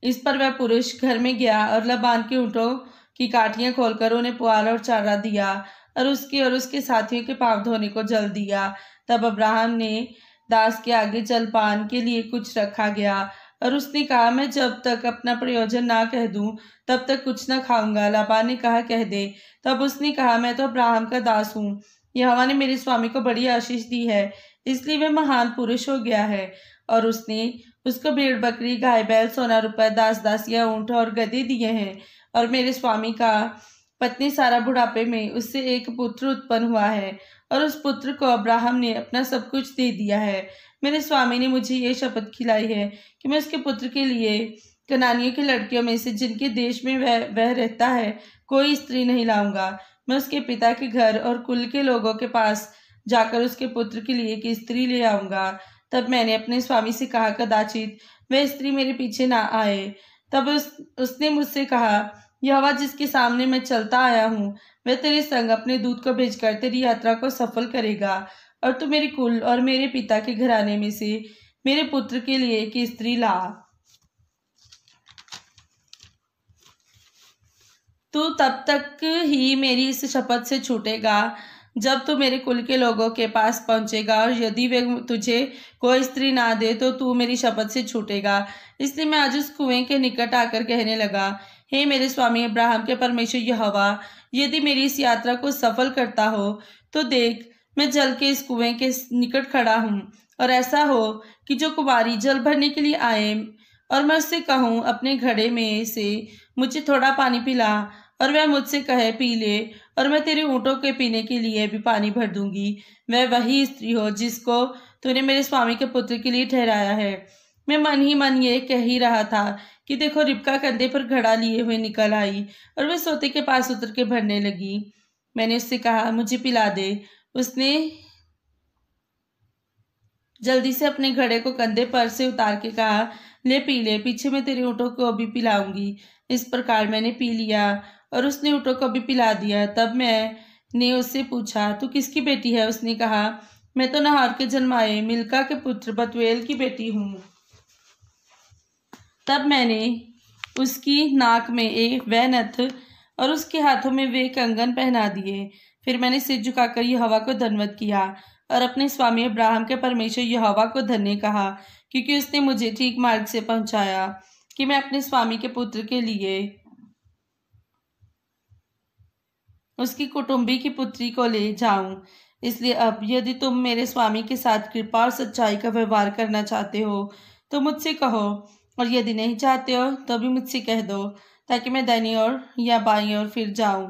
इस पर वह पुरुष घर में गया और लाबान के ऊँटों की काठियां खोलकर उन्हें पुआल और चारा दिया और उसके साथियों के पांव धोने को जल दिया। तब अब्राहम ने दास के आगे जलपान के लिए कुछ रखा गया और उसने कहा, मैं जब तक अपना प्रयोजन ना कह दूं तब तक कुछ न खाऊंगा। लाबान ने कहा, कह दे। तब उसने कहा, मैं तो अब्राहम का दास हूँ। यहोवा ने मेरे स्वामी को बड़ी आशीष दी है, इसलिए वह महान पुरुष हो गया है। और उसने उसको भेड़ बकरी गाय बैल सोना रुपया दास दासियां ऊँट और गदे दिए हैं। और मेरे स्वामी का पत्नी सारा बुढ़ापे में उससे एक पुत्र उत्पन्न हुआ है और उस पुत्र को अब्राहम ने अपना सब कुछ दे दिया है। मेरे स्वामी ने मुझे ये शपथ खिलाई है कि मैं उसके पुत्र के लिए कनानियों की लड़कियों में से जिनके देश में वह रहता है कोई स्त्री नहीं लाऊंगा। मैं उसके पिता के घर और कुल के लोगों के पास जाकर उसके पुत्र के लिए एक स्त्री ले आऊंगा। तब मैंने अपने स्वामी से कहा, कदाचित वह स्त्री मेरे पीछे ना आए। तब उसने मुझसे कहा, यहोवा जिसके सामने मैं चलता आया हूँ, वह तेरे संग अपने दूत को भेजकर तेरी यात्रा को सफल करेगा और तू मेरे कुल और मेरे पिता के घराने में से मेरे पुत्र के लिए एक स्त्री ला। तू तब तक ही मेरी इस शपथ से छूटेगा जब तू मेरे कुल के लोगों के पास पहुंचेगा, और यदि वे तुझे कोई स्त्री ना दे तो तू मेरी शपथ से छूटेगा। इसलिए मैं आज उस कुएं के निकट आकर कहने लगा, हे मेरे स्वामी अब्राहम के परमेश्वर यहोवा, यदि मेरी इस यात्रा को सफल करता हो तो देख, मैं जल के इस कुएं के निकट खड़ा हूँ। और ऐसा हो कि जो कुमारी जल भरने के लिए आए और मैं उससे कहूँ अपने घड़े में से मुझे थोड़ा पानी पिला, और वह मुझसे कहे पी ले, और मैं तेरे ऊँटों के पीने के लिए भी पानी भर दूंगी, वह वही स्त्री हो जिसको तूने मेरे स्वामी के पुत्र के लिए ठहराया है। मैं मन ही मन ये कह ही रहा था कि देखो, रिबका कंधे पर घड़ा लिए हुए निकल आई और वह सोते के पास उतर के भरने लगी। मैंने उससे कहा, मुझे पिला दे। उसने जल्दी से अपने घड़े को कंधे पर से उतार के कहा, ले पी ले, पीछे मैं तेरे ऊँटों को भी पिलाऊंगी। इस प्रकार मैंने पी लिया और उसने ऊँटों को भी पिला दिया। तब मैंने उससे पूछा, तू किसकी बेटी है? उसने कहा, मैं तो नाहर के जन्माए मिल्का के पुत्र बतूएल की बेटी हूँ। तब मैंने उसकी नाक में एक वह नथ और उसके हाथों में वे कंगन पहना दिए। फिर मैंने सिर झुकाकर यहोवा को धन्यवाद किया और अपने स्वामी अब्राहम के परमेश्वर यहोवा को धन्य कहा, क्योंकि उसने मुझे ठीक मार्ग से पहुंचाया कि मैं अपने स्वामी के पुत्र के लिए उसकी कुटुंबी की पुत्री को ले जाऊं। इसलिए अब यदि तुम मेरे स्वामी के साथ कृपा और सच्चाई का व्यवहार करना चाहते हो तो मुझसे कहो, और यदि नहीं चाहते हो तो भी मुझसे कह दो, ताकि मैं दाहिनी ओर या बाईं ओर फिर जाऊं।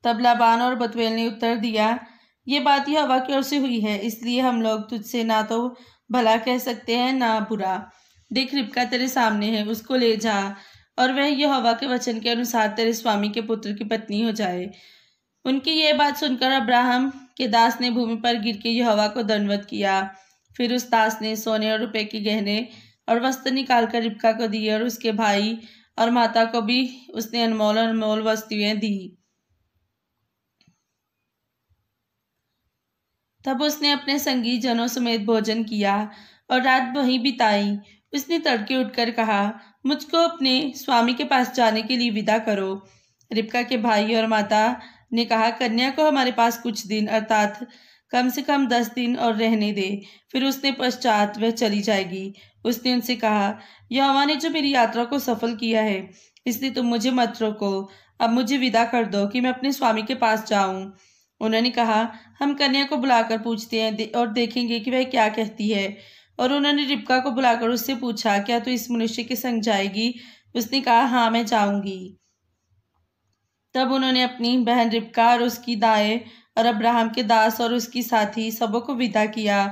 तब लाबान और बतूएल ने उत्तर दिया, ये बात यहोवा की ओर से हुई है, इसलिए हम लोग तुझसे ना तो भला कह सकते हैं ना बुरा। देख, रिबका तेरे सामने है, उसको ले जा, और वह यहोवा के वचन के अनुसार तेरे स्वामी के पुत्र की पत्नी हो जाए। उनकी यह बात सुनकर अब्राहम के दास ने भूमि पर गिर के यहोवा को दंडवत किया। फिर उस दास ने सोने और रुपए के गहने और वस्त्र निकालकर रिबका को दिए, और उसके भाई और माता को भी उसने अनमोल वस्तुएं दी। तब उसने अपने संगी जनों समेत भोजन किया और रात वहीं बिताई। उसने तड़के उठकर कहा, मुझको अपने स्वामी के पास जाने के लिए विदा करो। रिबका के भाई और माता ने कहा, कन्या को हमारे पास कुछ दिन अर्थात कम से कम 10 दिन और रहने दे, फिर उसने पश्चात वह चली जाएगी। उसने उनसे कहा, यहोवा ने जो मेरी यात्रा को सफल किया है, इसलिए तुम मुझे मत रोको। अब मुझे विदा कर दो कि मैं अपने स्वामी के पास जाऊं। उन्होंने कहा, हम कन्या को बुलाकर पूछते हैं और देखेंगे कि वह क्या कहती है। और उन्होंने रिबका को बुलाकर उससे पूछा, क्या तू इस मनुष्य के संग जाएगी? उसने कहा, हाँ, मैं जाऊंगी। तब उन्होंने अपनी बहन रिबका और उसकी दाएं और अब्राहम के दास और उसकी साथी सबों को विदा किया।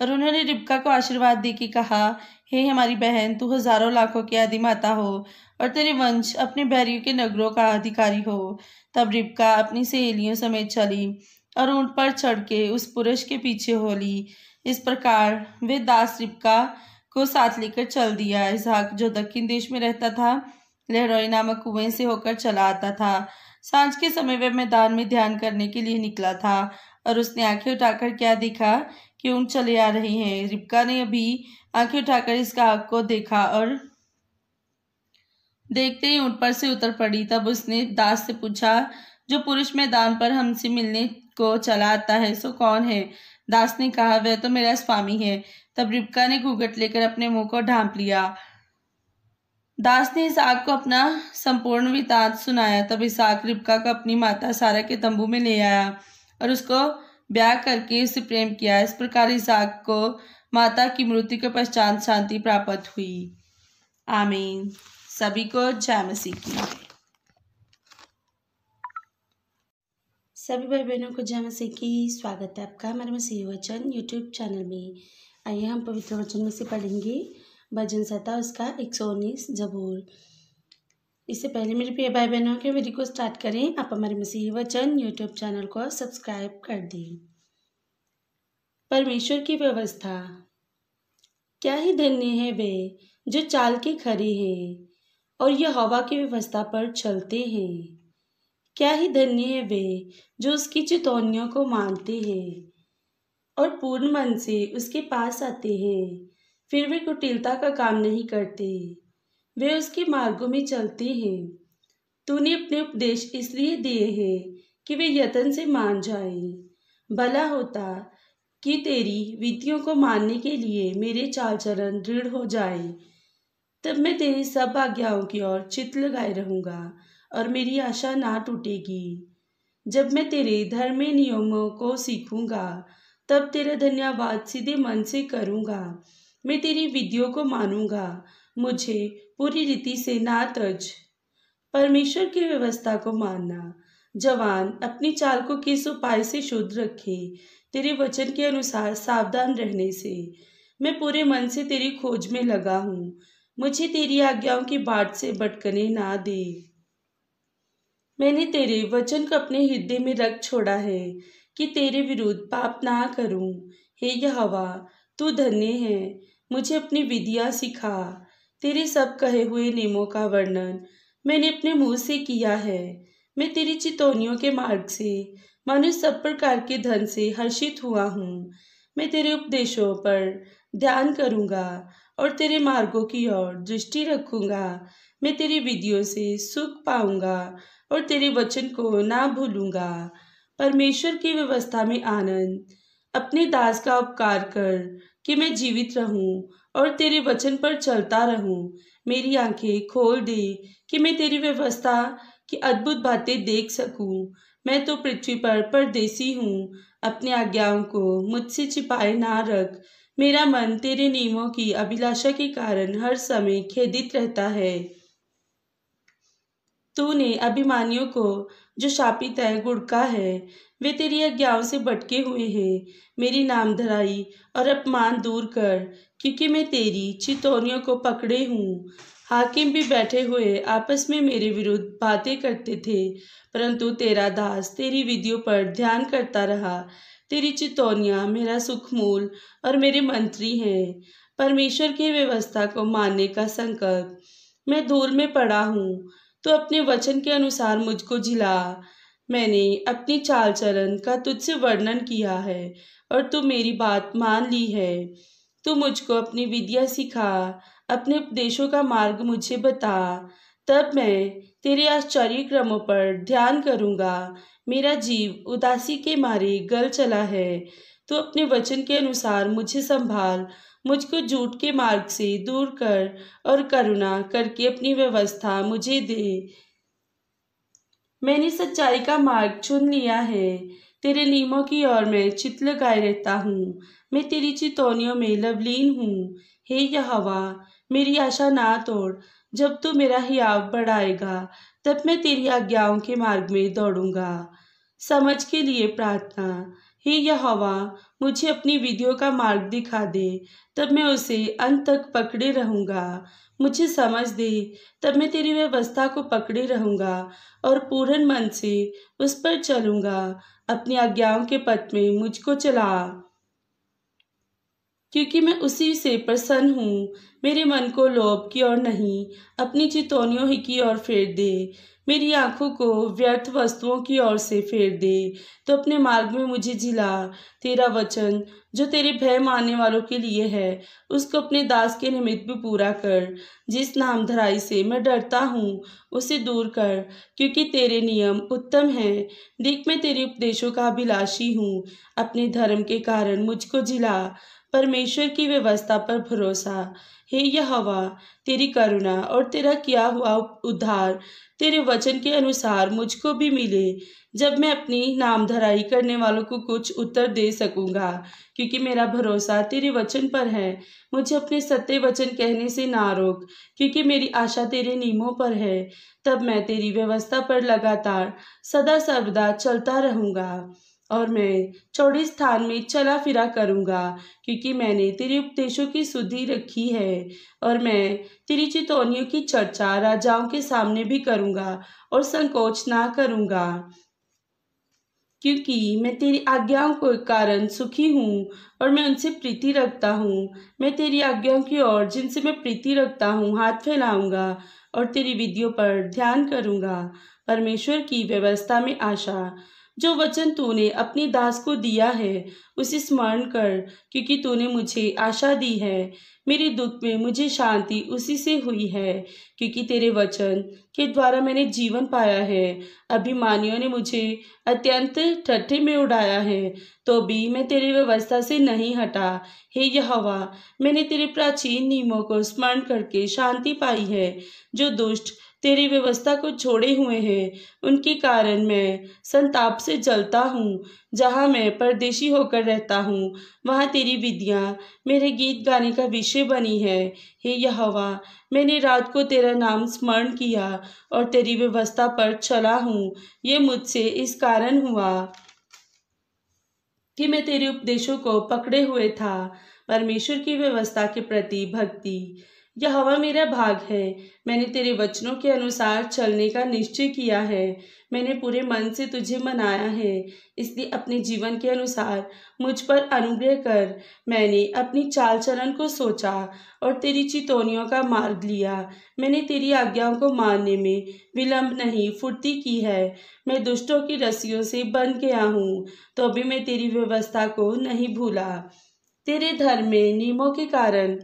और उन्होंने रिबका को आशीर्वाद दे के कहा, हे हमारी बहन, तू हजारों लाखों की आदिमाता हो और तेरे वंश अपने बैरियों के नगरों का अधिकारी हो। तब रिबका अपनी सहेलियों समेत चली और ऊंट पर चढ़ के उस पुरुष के पीछे हो ली। इस प्रकार वे दास रिबका को साथ लेकर चल दिया। इसहाक जो दक्षिण देश में रहता था, लहरोई नामक कुएं से होकर चला आता था। सांझ के समय वह मैदान में ध्यान करने के लिए निकला था, और उसने आंखें उठाकर क्या देखा कि ऊंट चले आ रहे हैं। रिबका ने अभी आंखें उठाकर इसहाक को देखा और देखते ही ऊंट पर से उतर पड़ी। तब उसने दास से पूछा, जो पुरुष मैदान पर हमसे मिलने को चला आता है सो कौन है? दास ने कहा, वह तो मेरा स्वामी है। तब रिबका ने घूंघट लेकर अपने मुंह को ढांप लिया। दास ने इसहाक को अपना संपूर्ण वृत्तांत सुनाया। तब इसहाक रिबका को अपनी माता सारा के तंबू में ले आया और उसको ब्याह करके उससे प्रेम किया। इस प्रकार इसहाक को माता की मृत्यु के पश्चात शांति प्राप्त हुई। आमीन। सभी को जय मसीह की। सभी भाई बहनों को जय मसीह की। स्वागत है आपका हमारे मसीह वचन यूट्यूब चैनल में। आइए हम पवित्र वचन में से पढ़ेंगे भजन संहिता उसका 119 जबूर। इससे पहले मेरे प्रिय भाई बहनों के वीडियो को स्टार्ट करें, आप हमारे मसीह वचन यूट्यूब चैनल को सब्सक्राइब कर दें। परमेश्वर की व्यवस्था। क्या ही धन्य है वे जो चाल के खरे हैं और यहोवा की व्यवस्था पर चलते हैं। क्या ही धन्य है वे जो उसकी चितौनियों को मानते हैं और पूर्ण मन से उसके पास आते हैं। फिर वे कुटिलता का काम नहीं करते, वे उसके मार्गों में चलते हैं। तूने अपने उपदेश इसलिए दिए हैं कि वे यत्न से मान जाएं। भला होता कि तेरी विधियों को मानने के लिए मेरे चाल चलन दृढ़ हो जाए। तब मैं तेरी सब आज्ञाओं की ओर चित्त लगाए रहूंगा और मेरी आशा ना टूटेगी। जब मैं तेरे धर्मी नियमों को सीखूंगा, तब तेरा धन्यवाद सीधे मन से करूंगा मैं तेरी विधियों को मानूंगा, मुझे पूरी रीति से ना तज। परमेश्वर की व्यवस्था को मानना। जवान अपनी चाल को किस उपाय से शुद्ध रखे? तेरे वचन के अनुसार सावधान रहने से। मैं पूरे मन से तेरी खोज में लगा हूँ, मुझे तेरी आज्ञाओं की बाट से भटकने ना दे। मैंने तेरे वचन को अपने हृदय में रख छोड़ा है कि तेरे विरुद्ध पाप ना करूं। हे यहोवा, तू धन्य है, मुझे अपनी विधियां सिखा। तेरे सब कहे हुए नियमों का वर्णन मैंने अपने मुंह से किया है। मैं तेरी चितौनियों के मार्ग से मनुष्य सब प्रकार के धन से हर्षित हुआ हूँ। मैं तेरे उपदेशों पर ध्यान करूँगा और तेरे मार्गों की ओर दृष्टि रखूँगा। मैं तेरी विधियों से सुख पाऊँगा और तेरे वचन को ना भूलूंगा। परमेश्वर की व्यवस्था में आनंद। अपने दास का उपकार कर कि मैं जीवित रहूं और तेरे वचन पर चलता रहूं। मेरी आंखें खोल दे कि मैं तेरी व्यवस्था की अद्भुत बातें देख सकूं। मैं तो पृथ्वी पर परदेसी हूँ, अपनी आज्ञाओं को मुझसे छिपाए ना रख। मेरा मन तेरे नियमों की अभिलाषा के कारण हर समय खेदित रहता है। तूने अभिमानियों को जो शापित है गुड़का है, वे तेरी आज्ञाओं से भटके हुए हैं। मेरी नामधराई और अपमान दूर कर, क्योंकि मैं तेरी चितौनियों को पकड़े हूँ। हाकिम भी बैठे हुए आपस में मेरे विरुद्ध बातें करते थे, परंतु तेरा दास तेरी विधियों पर ध्यान करता रहा। तेरी चितौनियां मेरा सुखमूल और मेरे मंत्री हैं। परमेश्वर की व्यवस्था को मानने का संकल्प। मैं धूल में पड़ा हूँ, तो अपने वचन के अनुसार मुझको जिला। मैंने अपनी चाल चलन का तुझसे वर्णन किया है और तू मेरी बात मान ली है। तू मुझको अपनी विधियां सिखा, अपने उपदेशों का मार्ग मुझे बता। तब मैं तेरे आश्चर्य क्रमों पर ध्यान करूंगा। मेरा जीव उदासी के मारे गल चला है। तू अपने वचन के अनुसार मुझे संभाल, मुझको झूठ के मार्ग से दूर कर और करुणा करके अपनी व्यवस्था मुझे दे। मैंने सच्चाई का मार्ग चुन लिया है, तेरे नियमों की ओर मैं चित्त लगाए रहता हूँ। मैं तेरी चितौनियों में लवलीन हूँ। हे यहोवा, मेरी आशा ना तोड़। जब तू मेरा हियाव बढ़ाएगा, तब मैं तेरी आज्ञाओं के मार्ग में दौड़ूंगा। समझ के लिए प्रार्थना। हे यहोवा, मुझे अपनी विधियों का मार्ग दिखा दे, तब मैं उसे अंत तक पकड़े रहूंगा। मुझे समझ दे, तब मैं तेरी व्यवस्था को पकड़े रहूंगा और पूर्ण मन से उस पर चलूंगा। अपनी आज्ञाओं के पथ में मुझको चला, क्योंकि मैं उसी से प्रसन्न हूँ। मेरे मन को लोभ की ओर नहीं, अपनी चितौनियों ही की ओर फेर दे। मेरी आंखों को व्यर्थ वस्तुओं की ओर से फेर दे, तो अपने मार्ग में मुझे जिला। तेरा वचन जो तेरे भय मानने वालों के लिए है, उसको अपने दास के निमित्त भी पूरा कर। जिस नामधराई से मैं डरता हूँ, उसे दूर कर, क्योंकि तेरे नियम उत्तम हैं। देख, मैं तेरे उपदेशों का अभिलाषी हूँ, अपने धर्म के कारण मुझको जिला। परमेश्वर की व्यवस्था पर भरोसा। हे यहोवा, तेरी करुणा और तेरा किया हुआ उद्धार तेरे वचन के अनुसार मुझको भी मिले। जब मैं अपनी नामधराई करने वालों को कुछ उत्तर दे सकूंगा, क्योंकि मेरा भरोसा तेरे वचन पर है। मुझे अपने सत्य वचन कहने से ना रोक, क्योंकि मेरी आशा तेरे नियमों पर है। तब मैं तेरी व्यवस्था पर लगातार सदा सर्वदा चलता रहूंगा और मैं चौड़े स्थान में चला फिरा करूंगा, क्योंकि मैंने तेरे उपदेशों की सुधि रखी है। और मैं तेरी चितौनियों की चर्चा राजाओं के सामने भी करूंगा और संकोच ना करूंगा, क्योंकि मैं तेरी आज्ञाओं के कारण सुखी हूँ और मैं उनसे प्रीति रखता हूँ। मैं तेरी आज्ञाओं की ओर जिनसे मैं प्रीति रखता हूँ हाथ फैलाऊंगा और तेरी विधियों पर ध्यान करूंगा। परमेश्वर की व्यवस्था में आशा। जो वचन तूने अपनी दास को दिया है, उसे स्मरण कर, क्योंकि तूने मुझे आशा दी है। मेरे दुख में मुझे शांति उसी से हुई है, क्योंकि तेरे वचन के द्वारा मैंने जीवन पाया है। अभिमानियों ने मुझे अत्यंत ठट्ठे में उड़ाया है, तो भी मैं तेरी व्यवस्था से नहीं हटा। हे यहोवा, मैंने तेरे प्राचीन नियमों को स्मरण करके शांति पाई है। जो दुष्ट तेरी व्यवस्था को छोड़े हुए हैं। उनके कारण मैं संताप से जलता हूँ। जहाँ मैं परदेशी होकर रहता हूँ, वहाँ तेरी विधियाँ मेरे गीत गाने का विषय बनी है। हे यहोवा, मैंने रात को तेरा नाम स्मरण किया और तेरी व्यवस्था पर चला हूँ। ये मुझसे इस कारण हुआ कि मैं तेरे उपदेशों को पकड़े हुए था। परमेश्वर की व्यवस्था के प्रति भक्ति। यहोवा मेरा भाग है। मैंने तेरे वचनों के अनुसार चलने का निश्चय किया है। मैंने पूरे मन से तुझे मनाया है, इसलिए अपने जीवन के अनुसार मुझ पर अनुग्रह कर। मैंने अपनी चाल चलन को सोचा और तेरी चितौनियों का मार्ग लिया। मैंने तेरी आज्ञाओं को मानने में विलंब नहीं, फुर्ती की है। मैं दुष्टों की रस्सियों से बंध गया हूँ, तो भी मैं तेरी व्यवस्था को नहीं भूला। तेरे धर्म में नियमों के कारण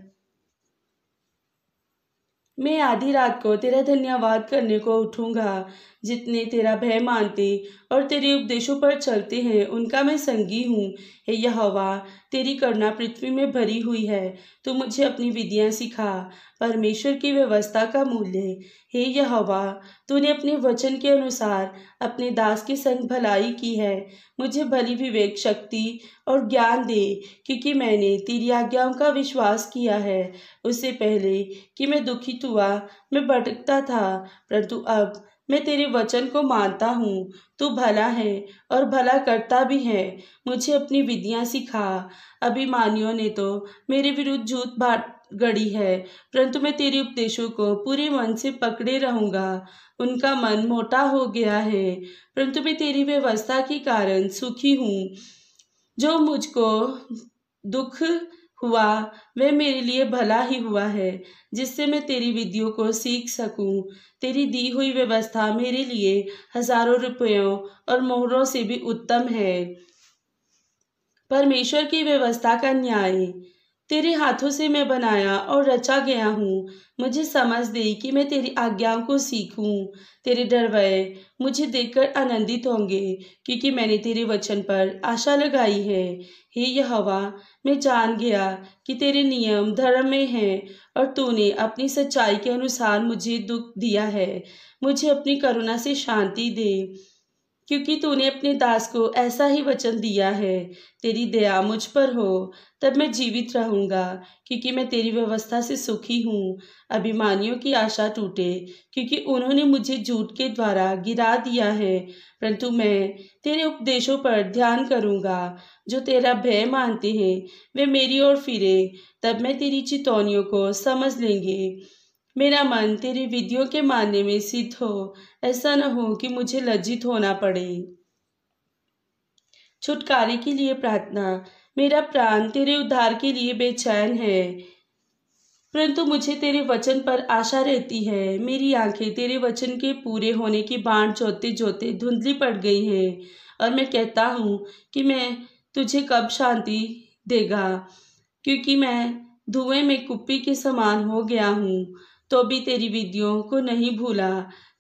मैं आधी रात को तेरा धन्यवाद करने को उठूंगा। जितने तेरा भय मानते और तेरे उपदेशों पर चलते हैं, उनका मैं संगी हूँ। हे यहोवा, तेरी करुणा पृथ्वी में भरी हुई है। तू मुझे अपनी विधियाँ सिखा, परमेश्वर की व्यवस्था का मूल्य। हे यहोवा, तूने अपने वचन के अनुसार अपने दास के संग भलाई की है। मुझे भली विवेक, शक्ति और ज्ञान दे, क्योंकि मैंने तेरी आज्ञाओं का विश्वास किया है। उससे पहले कि मैं दुखित हुआ, मैं भटकता था, परंतु अब मैं तेरे वचन को मानता हूँ। तू भला है और भला करता भी है। मुझे अपनी विधियाँ सिखा। अभिमानियों ने तो मेरे विरुद्ध झूठ बात गढ़ी है, परंतु मैं तेरे उपदेशों को पूरे मन से पकड़े रहूंगा। उनका मन मोटा हो गया है, परंतु मैं तेरी व्यवस्था के कारण सुखी हूँ। जो मुझको दुख हुआ वह मेरे लिए भला ही हुआ है, जिससे मैं तेरी विधियों को सीख सकूं। तेरी दी हुई व्यवस्था मेरे लिए हजारों रुपयों और मोहरों से भी उत्तम है। परमेश्वर की व्यवस्था का न्याय। तेरे हाथों से मैं बनाया और रचा गया हूँ। मुझे समझ दे कि मैं तेरी आज्ञाओं को सीखूं। तेरे डरवैये मुझे देखकर आनंदित होंगे, क्योंकि मैंने तेरे वचन पर आशा लगाई है। हे यहोवा, मैं जान गया कि तेरे नियम धर्म में हैं और तूने अपनी सच्चाई के अनुसार मुझे दुख दिया है। मुझे अपनी करुणा से शांति दे, क्योंकि तूने अपने दास को ऐसा ही वचन दिया है। तेरी दया मुझ पर हो, तब मैं जीवित रहूंगा, क्योंकि मैं तेरी व्यवस्था से सुखी हूँ। अभिमानियों की आशा टूटे, क्योंकि उन्होंने मुझे झूठ के द्वारा गिरा दिया है, परंतु मैं तेरे उपदेशों पर ध्यान करूंगा। जो तेरा भय मानते हैं वे मेरी ओर फिरे, तब मैं तेरी चितौनियों को समझ लेंगे। मेरा मन तेरी विधियों के मानने में सिद्ध हो, ऐसा न हो कि मुझे लज्जित होना पड़े। छुटकारे के लिए प्रार्थना। मेरा प्राण तेरे उद्धार के लिए बेचैन है, परंतु मुझे तेरे वचन पर आशा रहती है। मेरी आंखें तेरे वचन के पूरे होने की बाट जोते जोते धुंधली पड़ गई हैं, और मैं कहता हूँ कि मैं तुझे कब शांति देगा, क्योंकि मैं धुएं में कुप्पी के समान हो गया हूँ। तो भी तेरी विधियों को नहीं भूला।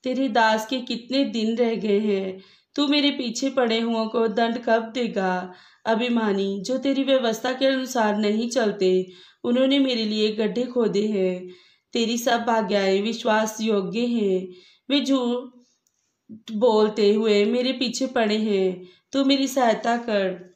तेरे दास के कितने दिन रह गए हैं। तू मेरे पीछे पड़े हुओं को दंड कब देगा। अभिमानी जो तेरी व्यवस्था के अनुसार नहीं चलते, उन्होंने मेरे लिए गड्ढे खोदे हैं। तेरी सब आज्ञाएं विश्वास योग्य हैं। वे झूठ बोलते हुए मेरे पीछे पड़े हैं। तू मेरी सहायता कर।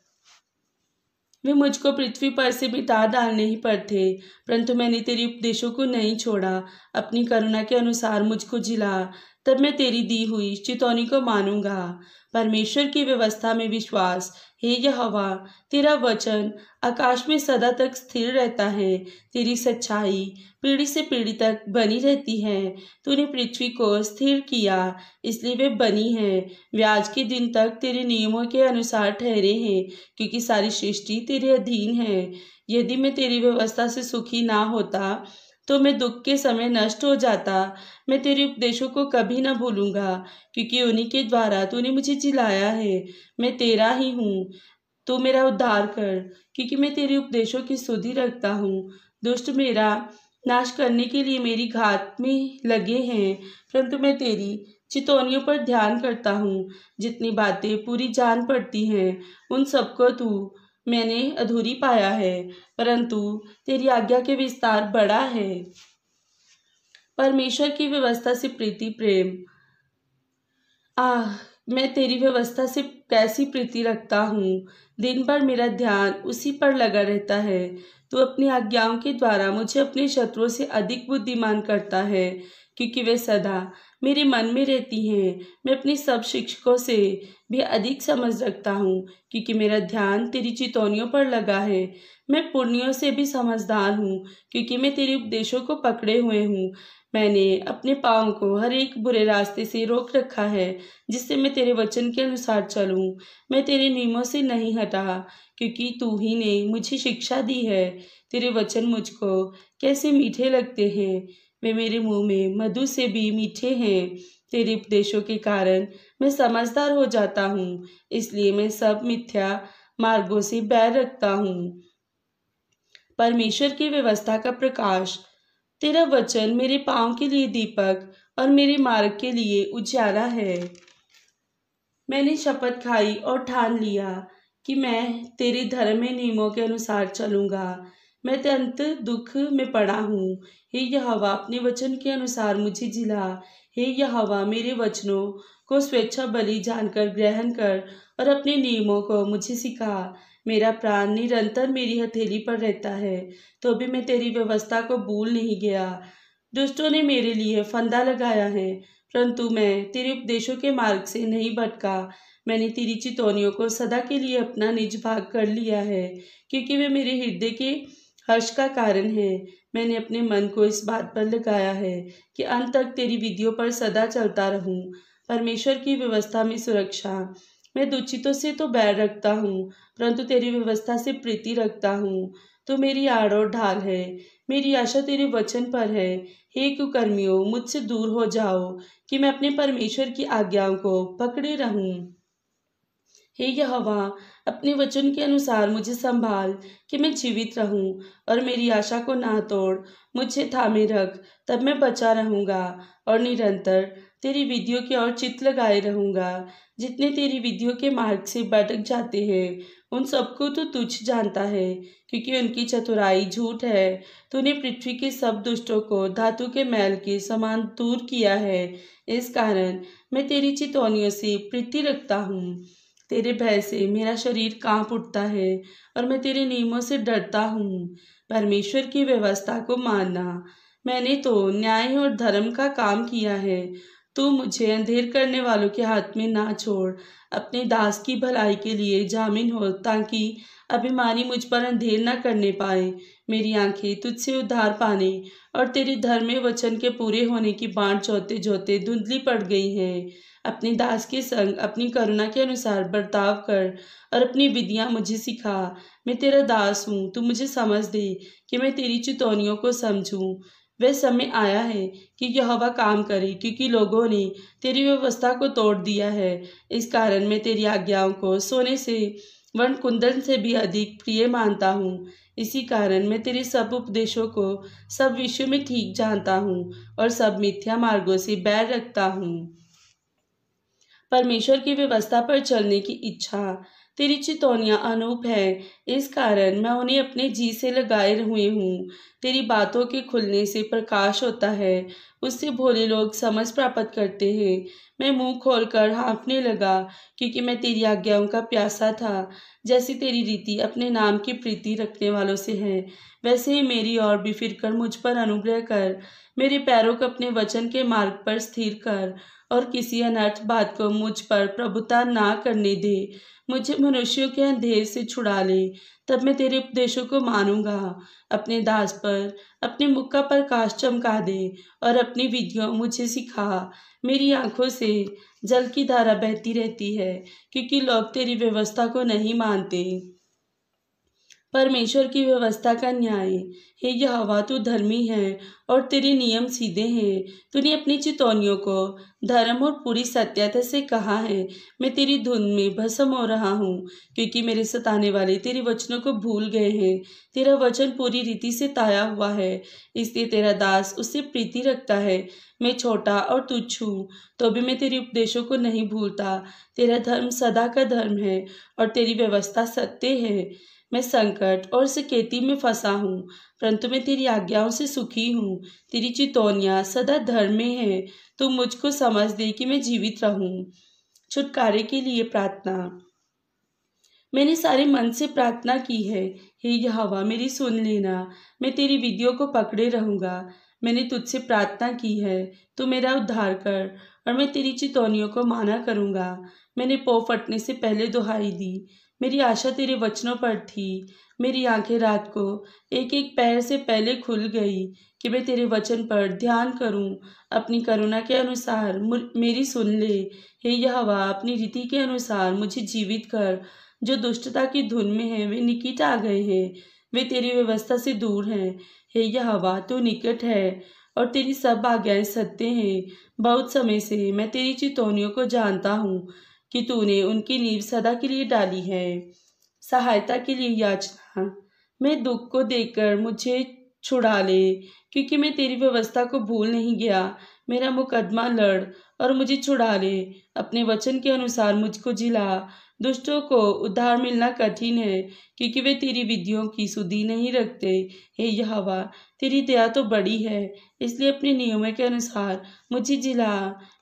वे मुझको पृथ्वी पर से मिटा डालने ही पर थे, परंतु मैंने तेरी उपदेशों को नहीं छोड़ा। अपनी करुणा के अनुसार मुझको जिला, तब मैं तेरी दी हुई चितौनी को मानूंगा। परमेश्वर की व्यवस्था में विश्वास। हे यहोवा, तेरा वचन आकाश में सदा तक स्थिर रहता है। तेरी सच्चाई पीढ़ी से पीढ़ी तक बनी रहती है। तूने पृथ्वी को स्थिर किया, इसलिए वे बनी है। वे आज के दिन तक तेरे नियमों के अनुसार ठहरे हैं, क्योंकि सारी सृष्टि तेरे अधीन है। यदि मैं तेरी व्यवस्था से सुखी ना होता, तो मैं दुख के समय नष्ट हो जाता। मैं तेरे उपदेशों को कभी न भूलूंगा, क्योंकि उन्हीं के द्वारा तूने मुझे जिलाया है। मैं तेरा ही हूँ। तू मेरा उद्धार कर, क्योंकि मैं तेरे उपदेशों की सुधि रखता हूँ। दुष्ट मेरा नाश करने के लिए मेरी घात में लगे हैं, परंतु मैं तेरी चितौनियों पर ध्यान करता हूँ। जितनी बातें पूरी जान पड़ती हैं, उन सबको तू मैंने अधूरी पाया है, परंतु तेरी आज्ञा के विस्तार बड़ा है। परमेश्वर की व्यवस्था से प्रीति प्रेम। मैं तेरी व्यवस्था से कैसी प्रीति रखता हूँ। दिन भर मेरा ध्यान उसी पर लगा रहता है। तू अपनी आज्ञाओं के द्वारा मुझे अपने शत्रुओं से अधिक बुद्धिमान करता है, क्योंकि वे सदा मेरे मन में रहती हैं। मैं अपने सब शिक्षकों से भी अधिक समझ रखता हूँ, क्योंकि मेरा ध्यान तेरी चितौनियों पर लगा है। मैं पुण्यों से भी समझदार हूँ, क्योंकि मैं तेरे उपदेशों को पकड़े हुए हूँ। मैंने अपने पाँव को हर एक बुरे रास्ते से रोक रखा है, जिससे मैं तेरे वचन के अनुसार चलूं। मैं तेरे नियमों से नहीं हटा, क्योंकि तू ही ने मुझे शिक्षा दी है। तेरे वचन मुझको कैसे मीठे लगते हैं, वे मेरे मुंह में मधु से भी मीठे हैं। तेरे उपदेशों के कारण मैं समझदार हो जाता हूँ, इसलिए मैं सब मिथ्या मार्गों से बैर रखता हूँ। परमेश्वर की व्यवस्था का प्रकाश। तेरा वचन मेरे पाँव के लिए दीपक और मेरे मार्ग के लिए उजियारा है। मैंने शपथ खाई और ठान लिया कि मैं तेरे धर्म नियमों के अनुसार चलूंगा। मैं अत्यंत दुख में पड़ा हूँ। हे यहोवा, अपने वचन के अनुसार मुझे जिला। हे यहोवा, मेरे वचनों को स्वेच्छा बलि जानकर ग्रहण कर और अपने नियमों को मुझे सिखा। मेरा प्राण निरंतर मेरी हथेली पर रहता है, तो भी मैं तेरी व्यवस्था को भूल नहीं गया। दुष्टों ने मेरे लिए फंदा लगाया है, परंतु मैं तेरे उपदेशों के मार्ग से नहीं भटका। मैंने तेरी चितौनियों को सदा के लिए अपना निज भाग कर लिया है, क्योंकि वे मेरे हृदय के हर्ष का कारण है। मैंने अपने मन को इस बात पर लगाया है कि अंत तक तेरी विधियों पर सदा चलता रहूं। परमेश्वर की व्यवस्था में सुरक्षा। मैं दुचितों से तो बैर रखता हूँ, परंतु तेरी व्यवस्था से प्रीति रखता हूँ। तो मेरी आड़ और ढाल है, मेरी आशा तेरे वचन पर है। हे कुकर्मियों, मुझसे दूर हो जाओ, कि मैं अपने परमेश्वर की आज्ञाओं को पकड़े रहूं। हे यहोवा, अपने वचन के अनुसार मुझे संभाल कि मैं जीवित रहूं, और मेरी आशा को ना तोड़। मुझे थामे रख, तब मैं बचा रहूंगा और निरंतर तेरी विधियों की ओर चित्त लगाए रहूंगा। जितने तेरी विधियों के मार्ग से भटक जाते हैं, उन सबको तो तुच्छ जानता है, क्योंकि उनकी चतुराई झूठ है। तूने पृथ्वी के सब दुष्टों को धातु के मैल के समान दूर किया है। इस कारण मैं तेरी चितौनियों से प्रीति रखता हूँ। तेरे भय से मेरा शरीर कांप उठता है, और मैं तेरे नियमों से डरता हूँ। परमेश्वर की व्यवस्था को मानना। मैंने तो न्याय और धर्म का काम किया है। तू मुझे अंधेर करने वालों के हाथ में ना छोड़। अपने दास की भलाई के लिए जामिन हो, ताकि अभिमानी मुझ पर अंधेर न करने पाए। मेरी आंखें तुझसे उद्धार पाने और तेरे धर्म वचन के पूरे होने की बाट जोते जोते धुंधली पड़ गई हैं। अपने दास के संग अपनी करुणा के अनुसार बर्ताव कर और अपनी विधियां मुझे सिखा। मैं तेरा दास हूँ, तू मुझे समझ दे कि मैं तेरी चितौनियों को समझूं। वह समय आया है कि यहोवा काम करे, क्योंकि लोगों ने तेरी व्यवस्था को तोड़ दिया है। इस कारण मैं तेरी आज्ञाओं को सोने से वर्ण कुंदन से भी अधिक प्रिय मानता हूँ। इसी कारण मैं तेरे सब उपदेशों को सब विषयों में ठीक जानता हूँ और सब मिथ्या मार्गों से बैर रखता हूँ। परमेश्वर की व्यवस्था पर चलने की इच्छा। तेरी चितौनियां अनूप है, इस कारण मैं उन्हें अपने जी से लगाए हुए हूँ। तेरी बातों के खुलने से प्रकाश होता है, उससे भोले लोग समझ प्राप्त करते हैं। मैं मुंह खोलकर हाँफने लगा, क्योंकि मैं तेरी आज्ञाओं का प्यासा था। जैसी तेरी रीति अपने नाम की प्रीति रखने वालों से है, वैसे ही मेरी ओर भी फिरकर मुझ पर अनुग्रह कर। मेरे पैरों को अपने वचन के मार्ग पर स्थिर कर, और किसी अनर्थ बात को मुझ पर प्रभुता ना करने दे। मुझे मनुष्यों के अंधेर से छुड़ा ले, तब मैं तेरे उपदेशों को मानूंगा। अपने दास पर अपने मुख का प्रकाश चमका दे, और अपनी विधियों मुझे सिखा। मेरी आंखों से जल की धारा बहती रहती है, क्योंकि लोग तेरी व्यवस्था को नहीं मानते। परमेश्वर की व्यवस्था का न्याय। हे यहोवा, तू धर्मी है और तेरे नियम सीधे हैं। तूने अपनी चितौनियों को धर्म और पूरी सत्यता से कहा है। मैं तेरी धुन में भस्म हो रहा हूँ, क्योंकि मेरे सताने वाले तेरे वचनों को भूल गए हैं। तेरा वचन पूरी रीति से ताया हुआ है, इसलिए तेरा दास उससे प्रीति रखता है। मैं छोटा और तुच्छ हूँ, तो भी मैं तेरे उपदेशों को नहीं भूलता। तेरा धर्म सदा का धर्म है, और तेरी व्यवस्था सत्य है। मैं संकट और सकैती में फंसा हूँ, परंतु मैं तेरी आज्ञाओं से सुखी हूँ। तेरी चितौनियाँ सदा धर्म में है। तू मुझको समझ दे कि मैं जीवित रहूँ। छुटकारे के लिए प्रार्थना। मैंने सारे मन से प्रार्थना की है। हे यहोवा, मेरी सुन लेना। मैं तेरी विधियों को पकड़े रहूंगा। मैंने तुझसे प्रार्थना की है, तू मेरा उद्धार कर, और मैं तेरी चितौनियों को माना करूंगा। मैंने पौ फटने से पहले दुहाई दी। मेरी आशा तेरे वचनों पर थी। मेरी आंखें रात को एक एक पहर से पहले खुल गई कि मैं तेरे वचन पर ध्यान करूं। अपनी करुणा के अनुसार मेरी सुन ले। हे यहोवा, अपनी रीति के अनुसार मुझे जीवित कर। जो दुष्टता की धुन में है वे निकट आ गए हैं, वे तेरी व्यवस्था से दूर हैं। हे यहोवा, तू निकट है और तेरी सब आज्ञाएं सत्य हैं। बहुत समय से मैं तेरी चितौनियों को जानता हूँ कि तूने उनकी नींव सदा के लिए डाली है। सहायता के लिए याचना। मैं दुख को देखकर मुझे छुड़ा ले, क्योंकि मैं तेरी व्यवस्था को भूल नहीं गया। मेरा मुकदमा लड़ और मुझे छुड़ा ले। अपने वचन के अनुसार मुझको जिला। दुष्टों को उद्धार मिलना कठिन है, क्योंकि वे तेरी विधियों की सुधि नहीं रखते। हे यहोवा, तेरी दया तो बड़ी है, इसलिए अपने नियमों के अनुसार मुझे जिला।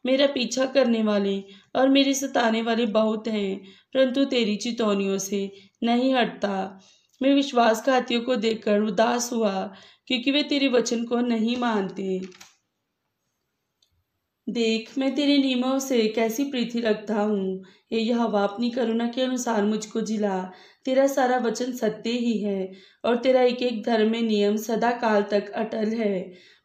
मेरा पीछा करने वाले और मेरे सताने वाले बहुत हैं, परंतु तेरी चितौनियों से नहीं हटता। मैं विश्वासघातियों को देखकर उदास हुआ, क्योंकि वे तेरे वचन को नहीं मानते। देख, मैं तेरे नियमों से कैसी प्रीति रखता हूँ। हे यहोवा, अपनी करुणा के अनुसार मुझको जिला। तेरा सारा वचन सत्य ही है, और तेरा एक एक धर्म में नियम सदा काल तक अटल है।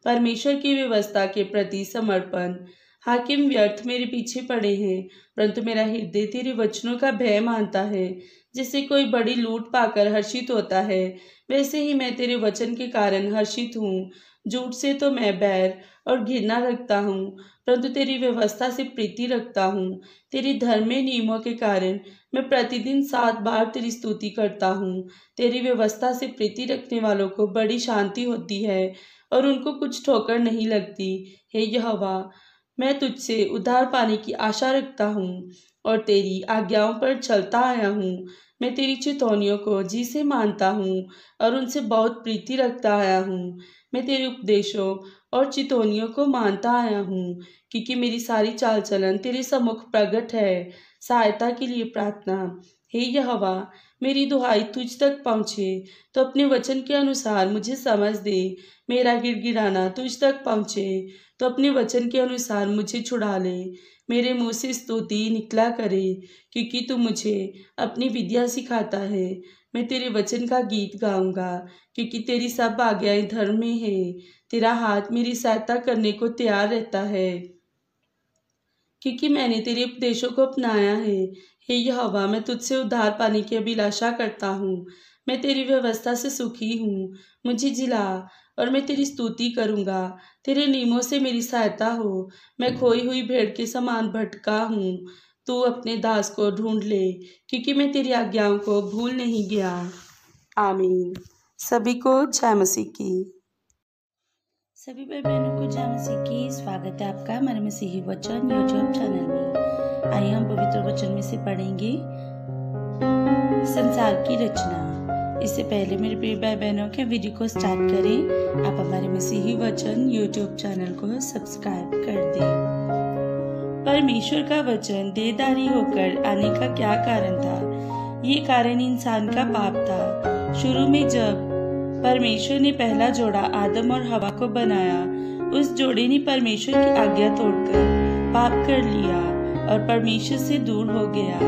परमेश्वर की व्यवस्था के प्रति समर्पण। हाकिम व्यर्थ मेरे पीछे पड़े हैं, परंतु मेरा हृदय तेरे वचनों का भय मानता है। जिससे कोई बड़ी लूट पाकर हर्षित होता है, वैसे ही मैं तेरे वचन के कारण हर्षित हूँ। झूठ से तो मैं बैर और घृणा रखता हूँ, परंतु तेरी व्यवस्था से प्रीति रखता हूँ। तेरी धर्मी नियमों के कारण मैं प्रतिदिन 7 बार तेरी स्तुति करता हूँ। तेरी व्यवस्था से प्रीति रखने वालों को बड़ी शांति होती है, और उनको कुछ ठोकर नहीं लगती। हे यहोवा, मैं तुझसे उद्धार पाने की आशा रखता हूँ और तेरी आज्ञाओं पर चलता आया हूँ। मैं तेरी चितौनियों को जी से मानता हूँ और उनसे बहुत प्रीति रखता आया हूँ। मैं तेरे उपदेशों और चितौनियों को मानता आया हूँ, क्योंकि मेरी सारी चाल चलन तेरे सम्मुख प्रकट है। सहायता के लिए प्रार्थना। हे यहोवा, मेरी दुहाई तुझ तक पहुँचे तो अपने वचन के अनुसार मुझे समझ दे। मेरा गिड़गिड़ाना तुझ तक पहुँचे तो अपने वचन के अनुसार मुझे छुड़ा ले। मेरे मुंह से स्तुति निकला करे, क्योंकि तू मुझे अपनी विद्या सिखाता है। मैं तेरे वचन का गीत गाऊंगा, क्योंकि तेरी सब आज्ञाएं धर्म में है। तेरा हाथ मेरी सहायता करने को तैयार रहता है, क्योंकि मैंने तेरे उपदेशों को अपनाया है। हे यहोवा, मैं तुझसे उद्धार पाने की अभिलाषा करता हूँ। मैं तेरी व्यवस्था से सुखी हूँ। मुझे जिला और मैं तेरी स्तुति करूँगा। तेरे नियमों से मेरी सहायता हो। मैं खोई हुई भेड़ के समान भटका हूँ। तू अपने दास को ढूंढ ले, क्योंकि मैं तेरी आज्ञाओं को भूल नहीं गया। आमीन। सभी को जय मसीह की। सभी भाई बहनों को जय मसीह की। स्वागत है आपका हमारे मसीही वचन यूट्यूब चैनल में। आइए हम पवित्र वचन में से पढ़ेंगे संसार की रचना। इससे पहले मेरे प्रिय भाई बहनों के वीडियो को स्टार्ट करें, आप हमारे मसीही वचन यूट्यूब चैनल को सब्सक्राइब कर दें। परमेश्वर का वचन देहधारी होकर आने का क्या कारण था? ये कारण इंसान का पाप था। शुरू में जब परमेश्वर ने पहला जोड़ा आदम और हवा को बनाया, उस जोड़े ने परमेश्वर की आज्ञा तोड़कर पाप कर लिया और परमेश्वर से दूर हो गया।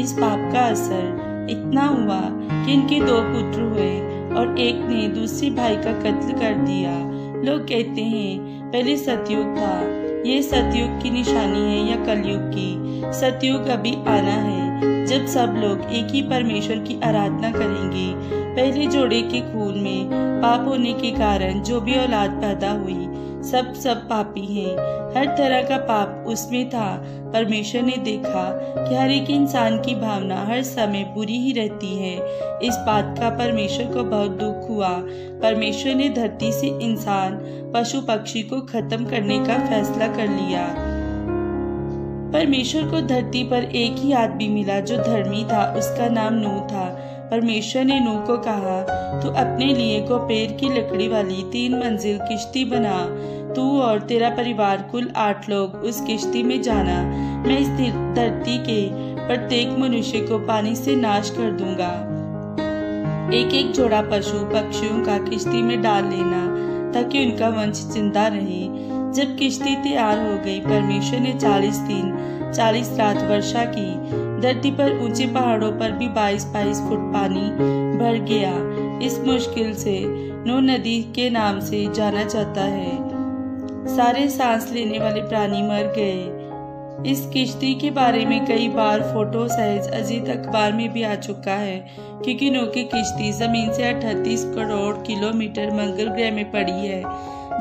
इस पाप का असर इतना हुआ कि इनके 2 पुत्र हुए और एक ने दूसरे भाई का कत्ल कर दिया। लोग कहते हैं पहले सतयुग था। ये सतयुग की निशानी है या कलयुग की? सतयुग अभी आना है, जब सब लोग एक ही परमेश्वर की आराधना करेंगे। पहले जोड़े के खून में पाप होने के कारण जो भी औलाद पैदा हुई सब पापी हैं। हर तरह का पाप उसमें था। परमेश्वर ने देखा कि हर एक इंसान की भावना हर समय बुरी ही रहती है। इस बात का परमेश्वर को बहुत दुख हुआ। परमेश्वर ने धरती से इंसान, पशु पक्षी को खत्म करने का फैसला कर लिया। परमेश्वर को धरती पर एक ही आदमी मिला जो धर्मी था। उसका नाम नूह था। परमेश्वर ने नूह को कहा, तू अपने लिए कोपेर की लकड़ी वाली 3 मंजिल किश्ती बना। तू और तेरा परिवार कुल 8 लोग उस किश्ती में जाना। मैं इस धरती के प्रत्येक मनुष्य को पानी से नाश कर दूंगा। एक एक जोड़ा पशु पक्षियों का किश्ती में डाल लेना, ताकि उनका वंश जिंदा रहे। जब किश्ती तैयार हो गई, परमेश्वर ने 40 दिन 40 रात वर्षा की। धरती पर ऊंचे पहाड़ों पर भी 22-22 फुट पानी भर गया। इस मुश्किल से नूह नदी के नाम से जाना जाता है। सारे सांस लेने वाले प्राणी मर गए। इस किश्ती के बारे में कई बार फोटो सहित अजीत अखबार में भी आ चुका है, क्योंकि नूह की किश्ती जमीन से 38 करोड़ किलोमीटर मंगल ग्रह में पड़ी है,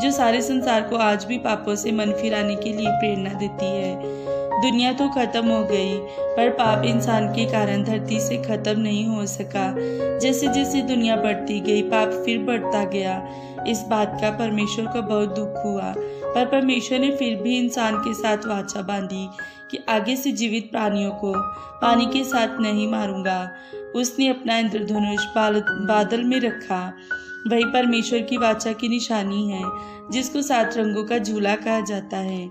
जो सारे संसार को आज भी पापों से मन फिराने के लिए प्रेरणा देती है। दुनिया तो खत्म हो गई, पर पाप इंसान के कारण धरती से खत्म नहीं हो सका। जैसे जैसे दुनिया बढ़ती गई, पाप फिर बढ़ता गया। इस बात का परमेश्वर को बहुत दुख हुआ, पर परमेश्वर ने फिर भी इंसान के साथ वाचा बांधी कि आगे से जीवित प्राणियों को पानी के साथ नहीं मारूंगा। उसने अपना इंद्रधनुष बादल में रखा। वही परमेश्वर की वाचा की निशानी है, जिसको 7 रंगों का झूला कहा जाता है।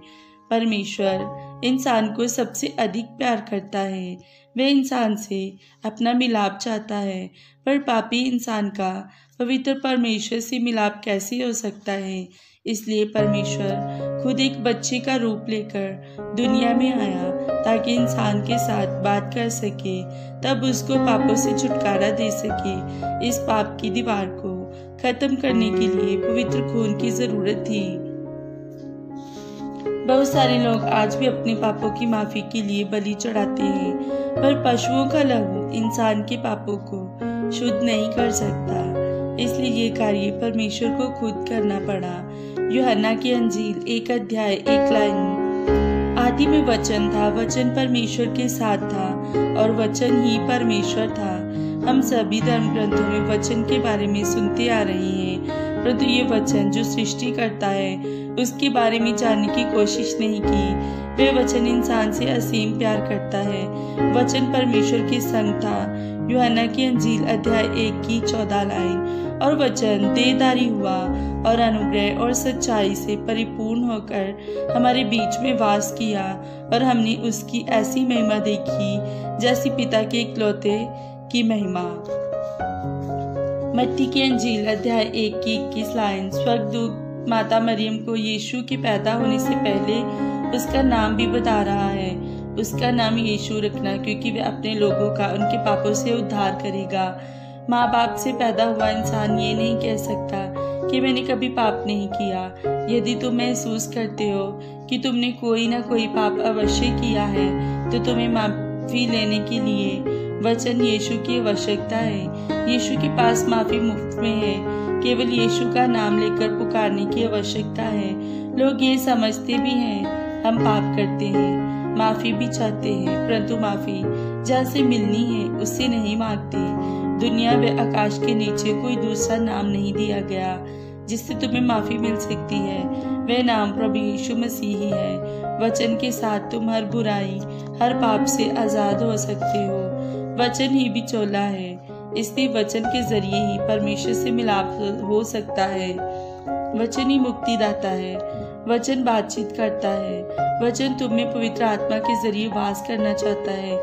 परमेश्वर इंसान को सबसे अधिक प्यार करता है। वह इंसान से अपना मिलाप चाहता है, पर पापी इंसान का पवित्र परमेश्वर से मिलाप कैसे हो सकता है? इसलिए परमेश्वर खुद एक बच्चे का रूप लेकर दुनिया में आया, ताकि इंसान के साथ बात कर सके, तब उसको पापों से छुटकारा दे सके। इस पाप की दीवार को खत्म करने के लिए पवित्र खून की जरूरत थी। बहुत सारे लोग आज भी अपने पापों की माफी के लिए बलि चढ़ाते हैं, पर पशुओं का लहू इंसान के पापों को शुद्ध नहीं कर सकता। इसलिए ये कार्य परमेश्वर को खुद करना पड़ा। यूहन्ना की अंजील 1 अध्याय 1 लाइन। आदि में वचन था, वचन परमेश्वर के साथ था, और वचन ही परमेश्वर था। हम सभी धर्म ग्रंथों में वचन के बारे में सुनते आ रहे हैं, परंतु ये वचन जो सृष्टि करता है उसके बारे में जानने की कोशिश नहीं की। वह वचन इंसान से असीम प्यार करता है। वचन परमेश्वर के संग था। यूहन्ना की अंजील अध्याय 1 की 14 लाइन। और वचन देहधारी हुआ और अनुग्रह और सच्चाई से परिपूर्ण होकर हमारे बीच में वास किया, और हमने उसकी ऐसी महिमा देखी जैसी पिता के इकलौते की महिमा। मत्ती की अंजील अध्याय 1 की 21 लाइन। स्वर्गदूत माता मरियम को यीशु के पैदा होने से पहले उसका नाम भी बता रहा है। उसका नाम यीशु रखना, क्योंकि वह अपने लोगों का उनके पापों से उद्धार करेगा। माँ बाप से पैदा हुआ इंसान ये नहीं कह सकता कि मैंने कभी पाप नहीं किया। यदि तुम महसूस करते हो कि तुमने कोई ना कोई पाप अवश्य किया है, तो तुम्हें माफी लेने के लिए वचन यीशु की आवश्यकता है। यीशु के पास माफी मुफ्त में है। केवल यीशु का नाम लेकर पुकारने की आवश्यकता है। लोग ये समझते भी हैं हम पाप करते हैं, माफी भी चाहते हैं, परंतु माफी जहाँ से मिलनी है उससे नहीं मांगते। दुनिया व आकाश के नीचे कोई दूसरा नाम नहीं दिया गया जिससे तुम्हें माफी मिल सकती है। वह नाम प्रभु यीशु मसीह ही है। वचन के साथ तुम हर बुराई, हर पाप से आजाद हो सकते हो। वचन ही बिचौला है, इसलिए वचन के जरिए ही परमेश्वर से मिलाप हो सकता है। वचन ही मुक्ति दाता है। वचन बातचीत करता है। वचन तुम में पवित्र आत्मा के जरिए वास करना चाहता है।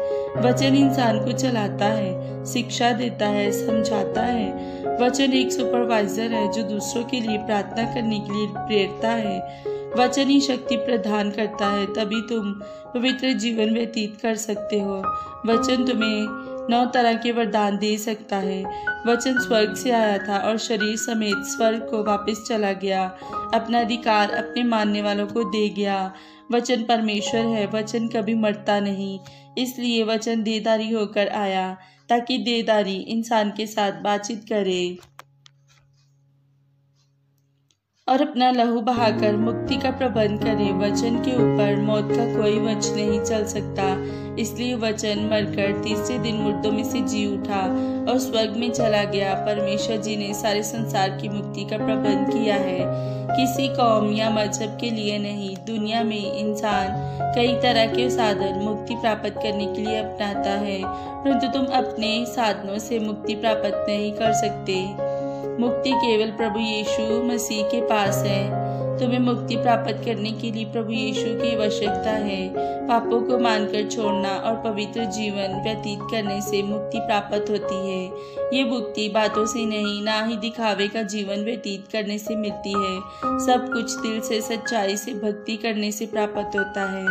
वचन इंसान को चलाता है, शिक्षा देता है, समझाता है। वचन एक सुपरवाइजर है जो दूसरों के लिए प्रार्थना करने के लिए प्रेरता है। वचन ही शक्ति प्रदान करता है, तभी तुम पवित्र जीवन व्यतीत कर सकते हो। वचन तुम्हें 9 तरह के वरदान दे सकता है। वचन स्वर्ग से आया था और शरीर समेत स्वर्ग को वापस चला गया। अपना अधिकार अपने मानने वालों को दे गया। वचन परमेश्वर है। वचन कभी मरता नहीं, इसलिए वचन देहधारी होकर आया ताकि देहधारी इंसान के साथ बातचीत करे। और अपना लहू बहाकर मुक्ति का प्रबंध करें। वचन के ऊपर मौत का कोई वंश नहीं चल सकता, इसलिए वचन मरकर तीसरे दिन मुर्दों में से जी उठा और स्वर्ग में चला गया। परमेश्वर जी ने सारे संसार की मुक्ति का प्रबंध किया है, किसी कौम या मजहब के लिए नहीं। दुनिया में इंसान कई तरह के साधन मुक्ति प्राप्त करने के लिए अपनाता है, परंतु तुम अपने साधनों से मुक्ति प्राप्त नहीं कर सकते। मुक्ति केवल प्रभु यीशु मसीह के पास है। तुम्हें मुक्ति प्राप्त करने के लिए प्रभु यीशु की आवश्यकता है। पापों को मानकर छोड़ना और पवित्र जीवन व्यतीत करने से मुक्ति प्राप्त होती है। ये मुक्ति बातों से नहीं, ना ही दिखावे का जीवन व्यतीत करने से मिलती है। सब कुछ दिल से, सच्चाई से, भक्ति करने से प्राप्त होता है।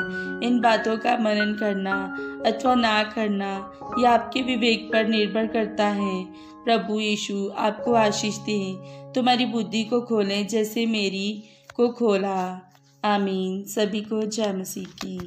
इन बातों का मनन करना अथवा ना करना यह आपके विवेक पर निर्भर करता है। प्रभु यीशु आपको आशीष दे। तुम्हारी बुद्धि को खोलें जैसे मेरी को खोला। आमीन। सभी को जय मसीह की।